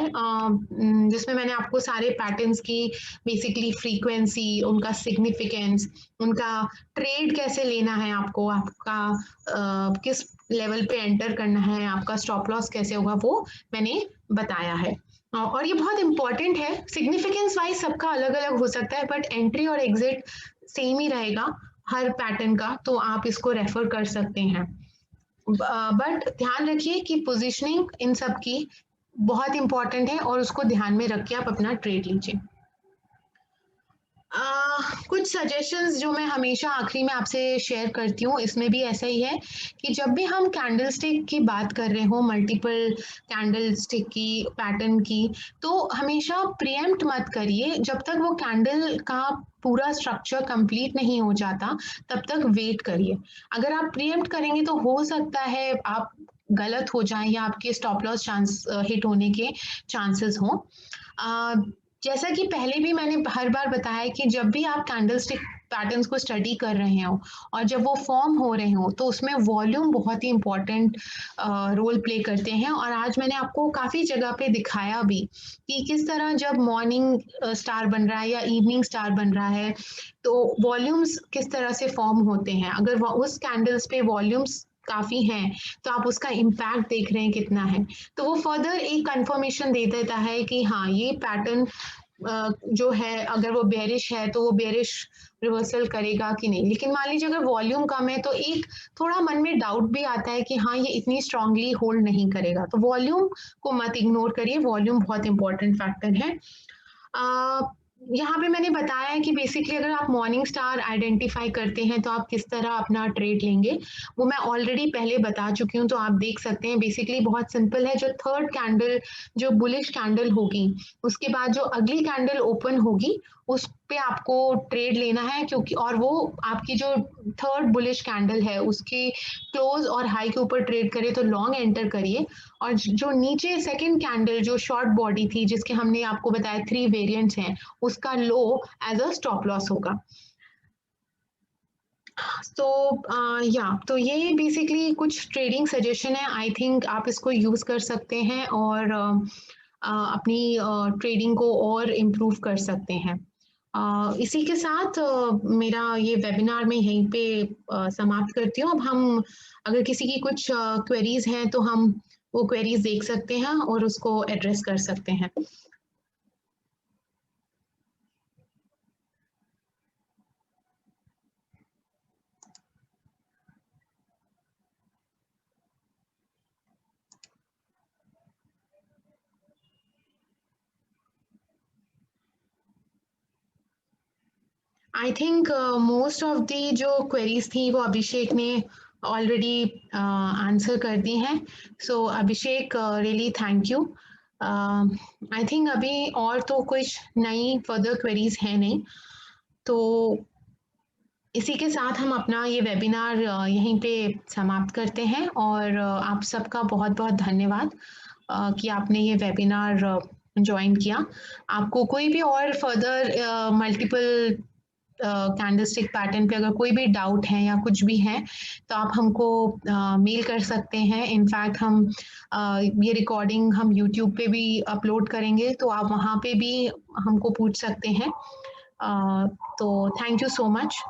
जिसमें मैंने आपको सारे पैटर्न्स की बेसिकली फ्रीक्वेंसी, उनका सिग्निफिकेंस, उनका ट्रेड कैसे लेना है आपको, आपका किस लेवल पे एंटर करना है, आपका स्टॉप लॉस कैसे होगा, वो मैंने बताया है। और ये बहुत इंपॉर्टेंट है, सिग्निफिकेंस वाइज सबका अलग अलग हो सकता है, बट एंट्री और एग्जिट सेम ही रहेगा हर पैटर्न का, तो आप इसको रेफर कर सकते हैं। बट ध्यान रखिए कि पोजीशनिंग इन सब की बहुत इंपॉर्टेंट है, और उसको ध्यान में रख के आप अपना ट्रेड लीजिए। कुछ सजेशंस जो मैं हमेशा आखिरी में आपसे शेयर करती हूँ, इसमें भी ऐसा ही है कि जब भी हम कैंडल स्टिक की बात कर रहे हो, मल्टीपल कैंडल स्टिक की, पैटर्न की, तो हमेशा प्रिएम्प्ट मत करिए जब तक वो कैंडल का पूरा स्ट्रक्चर कंप्लीट नहीं हो जाता, तब तक वेट करिए। अगर आप प्रिएम्प्ट करेंगे तो हो सकता है आप गलत हो जाएं या आपके स्टॉप लॉस चांस हिट होने के चांसेस हों। जैसा कि पहले भी मैंने हर बार बताया है कि जब भी आप कैंडलस्टिक पैटर्न्स को स्टडी कर रहे हो और जब वो फॉर्म हो रहे हो, तो उसमें वॉल्यूम बहुत ही इंपॉर्टेंट रोल प्ले करते हैं। और आज मैंने आपको काफ़ी जगह पे दिखाया भी कि किस तरह जब मॉर्निंग स्टार बन रहा है या इवनिंग स्टार बन रहा है, तो वॉल्यूम्स किस तरह से फॉर्म होते हैं। अगर उस कैंडल्स पे वॉल्यूम्स काफ़ी हैं, तो आप उसका इम्पैक्ट देख रहे हैं कितना है, तो वो फर्दर एक कंफर्मेशन दे देता है कि हाँ, ये पैटर्न जो है, अगर वो बेरिश है तो वो बेरिश रिवर्सल करेगा कि नहीं। लेकिन मान लीजिए अगर वॉल्यूम कम है तो एक थोड़ा मन में डाउट भी आता है कि हाँ, ये इतनी स्ट्रांगली होल्ड नहीं करेगा, तो वॉल्यूम को मत इग्नोर करिए, वॉल्यूम बहुत इंपॉर्टेंट फैक्टर है। अ, यहाँ पे मैंने बताया है कि बेसिकली अगर आप मॉर्निंग स्टार आइडेंटिफाई करते हैं तो आप किस तरह अपना ट्रेड लेंगे, वो मैं ऑलरेडी पहले बता चुकी हूँ, तो आप देख सकते हैं। बेसिकली बहुत सिंपल है, जो थर्ड कैंडल जो बुलिश कैंडल होगी, उसके बाद जो अगली कैंडल ओपन होगी उस पे आपको ट्रेड लेना है, क्योंकि और वो आपकी जो थर्ड बुलिश कैंडल है उसके क्लोज और हाई के ऊपर ट्रेड करे तो लॉन्ग एंटर करिए। और जो नीचे सेकंड कैंडल जो शॉर्ट बॉडी थी, जिसके हमने आपको बताया 3 वेरिएंट्स हैं, उसका लो एज अ स्टॉप लॉस होगा। तो या तो ये बेसिकली कुछ ट्रेडिंग सजेशन है, आई थिंक आप इसको यूज कर सकते हैं और अपनी ट्रेडिंग को और इम्प्रूव कर सकते हैं। इसी के साथ मेरा ये वेबिनार में यहीं पे समाप्त करती हूँ। अब हम अगर किसी की कुछ क्वेरीज हैं तो हम वो क्वेरीज देख सकते हैं और उसको एड्रेस कर सकते हैं। I think most of the जो क्वेरीज थी वो अभिषेक ने ऑलरेडी आंसर कर दी हैं। So Abhishek, really thank you. I think अभी और तो कुछ नई फर्दर क्वेरीज हैं नहीं, तो इसी के साथ हम अपना ये वेबिनार यहीं पे समाप्त करते हैं। और आप सबका बहुत बहुत धन्यवाद कि आपने ये वेबिनार ज्वाइन किया। आपको कोई भी और फर्दर मल्टीपल कैंडलस्टिक पैटर्न पे अगर कोई भी डाउट है या कुछ भी है, तो आप हमको मेल कर सकते हैं। इनफैक्ट हम ये रिकॉर्डिंग हम यूट्यूब पे भी अपलोड करेंगे, तो आप वहाँ पे भी हमको पूछ सकते हैं। तो थैंक यू सो मच।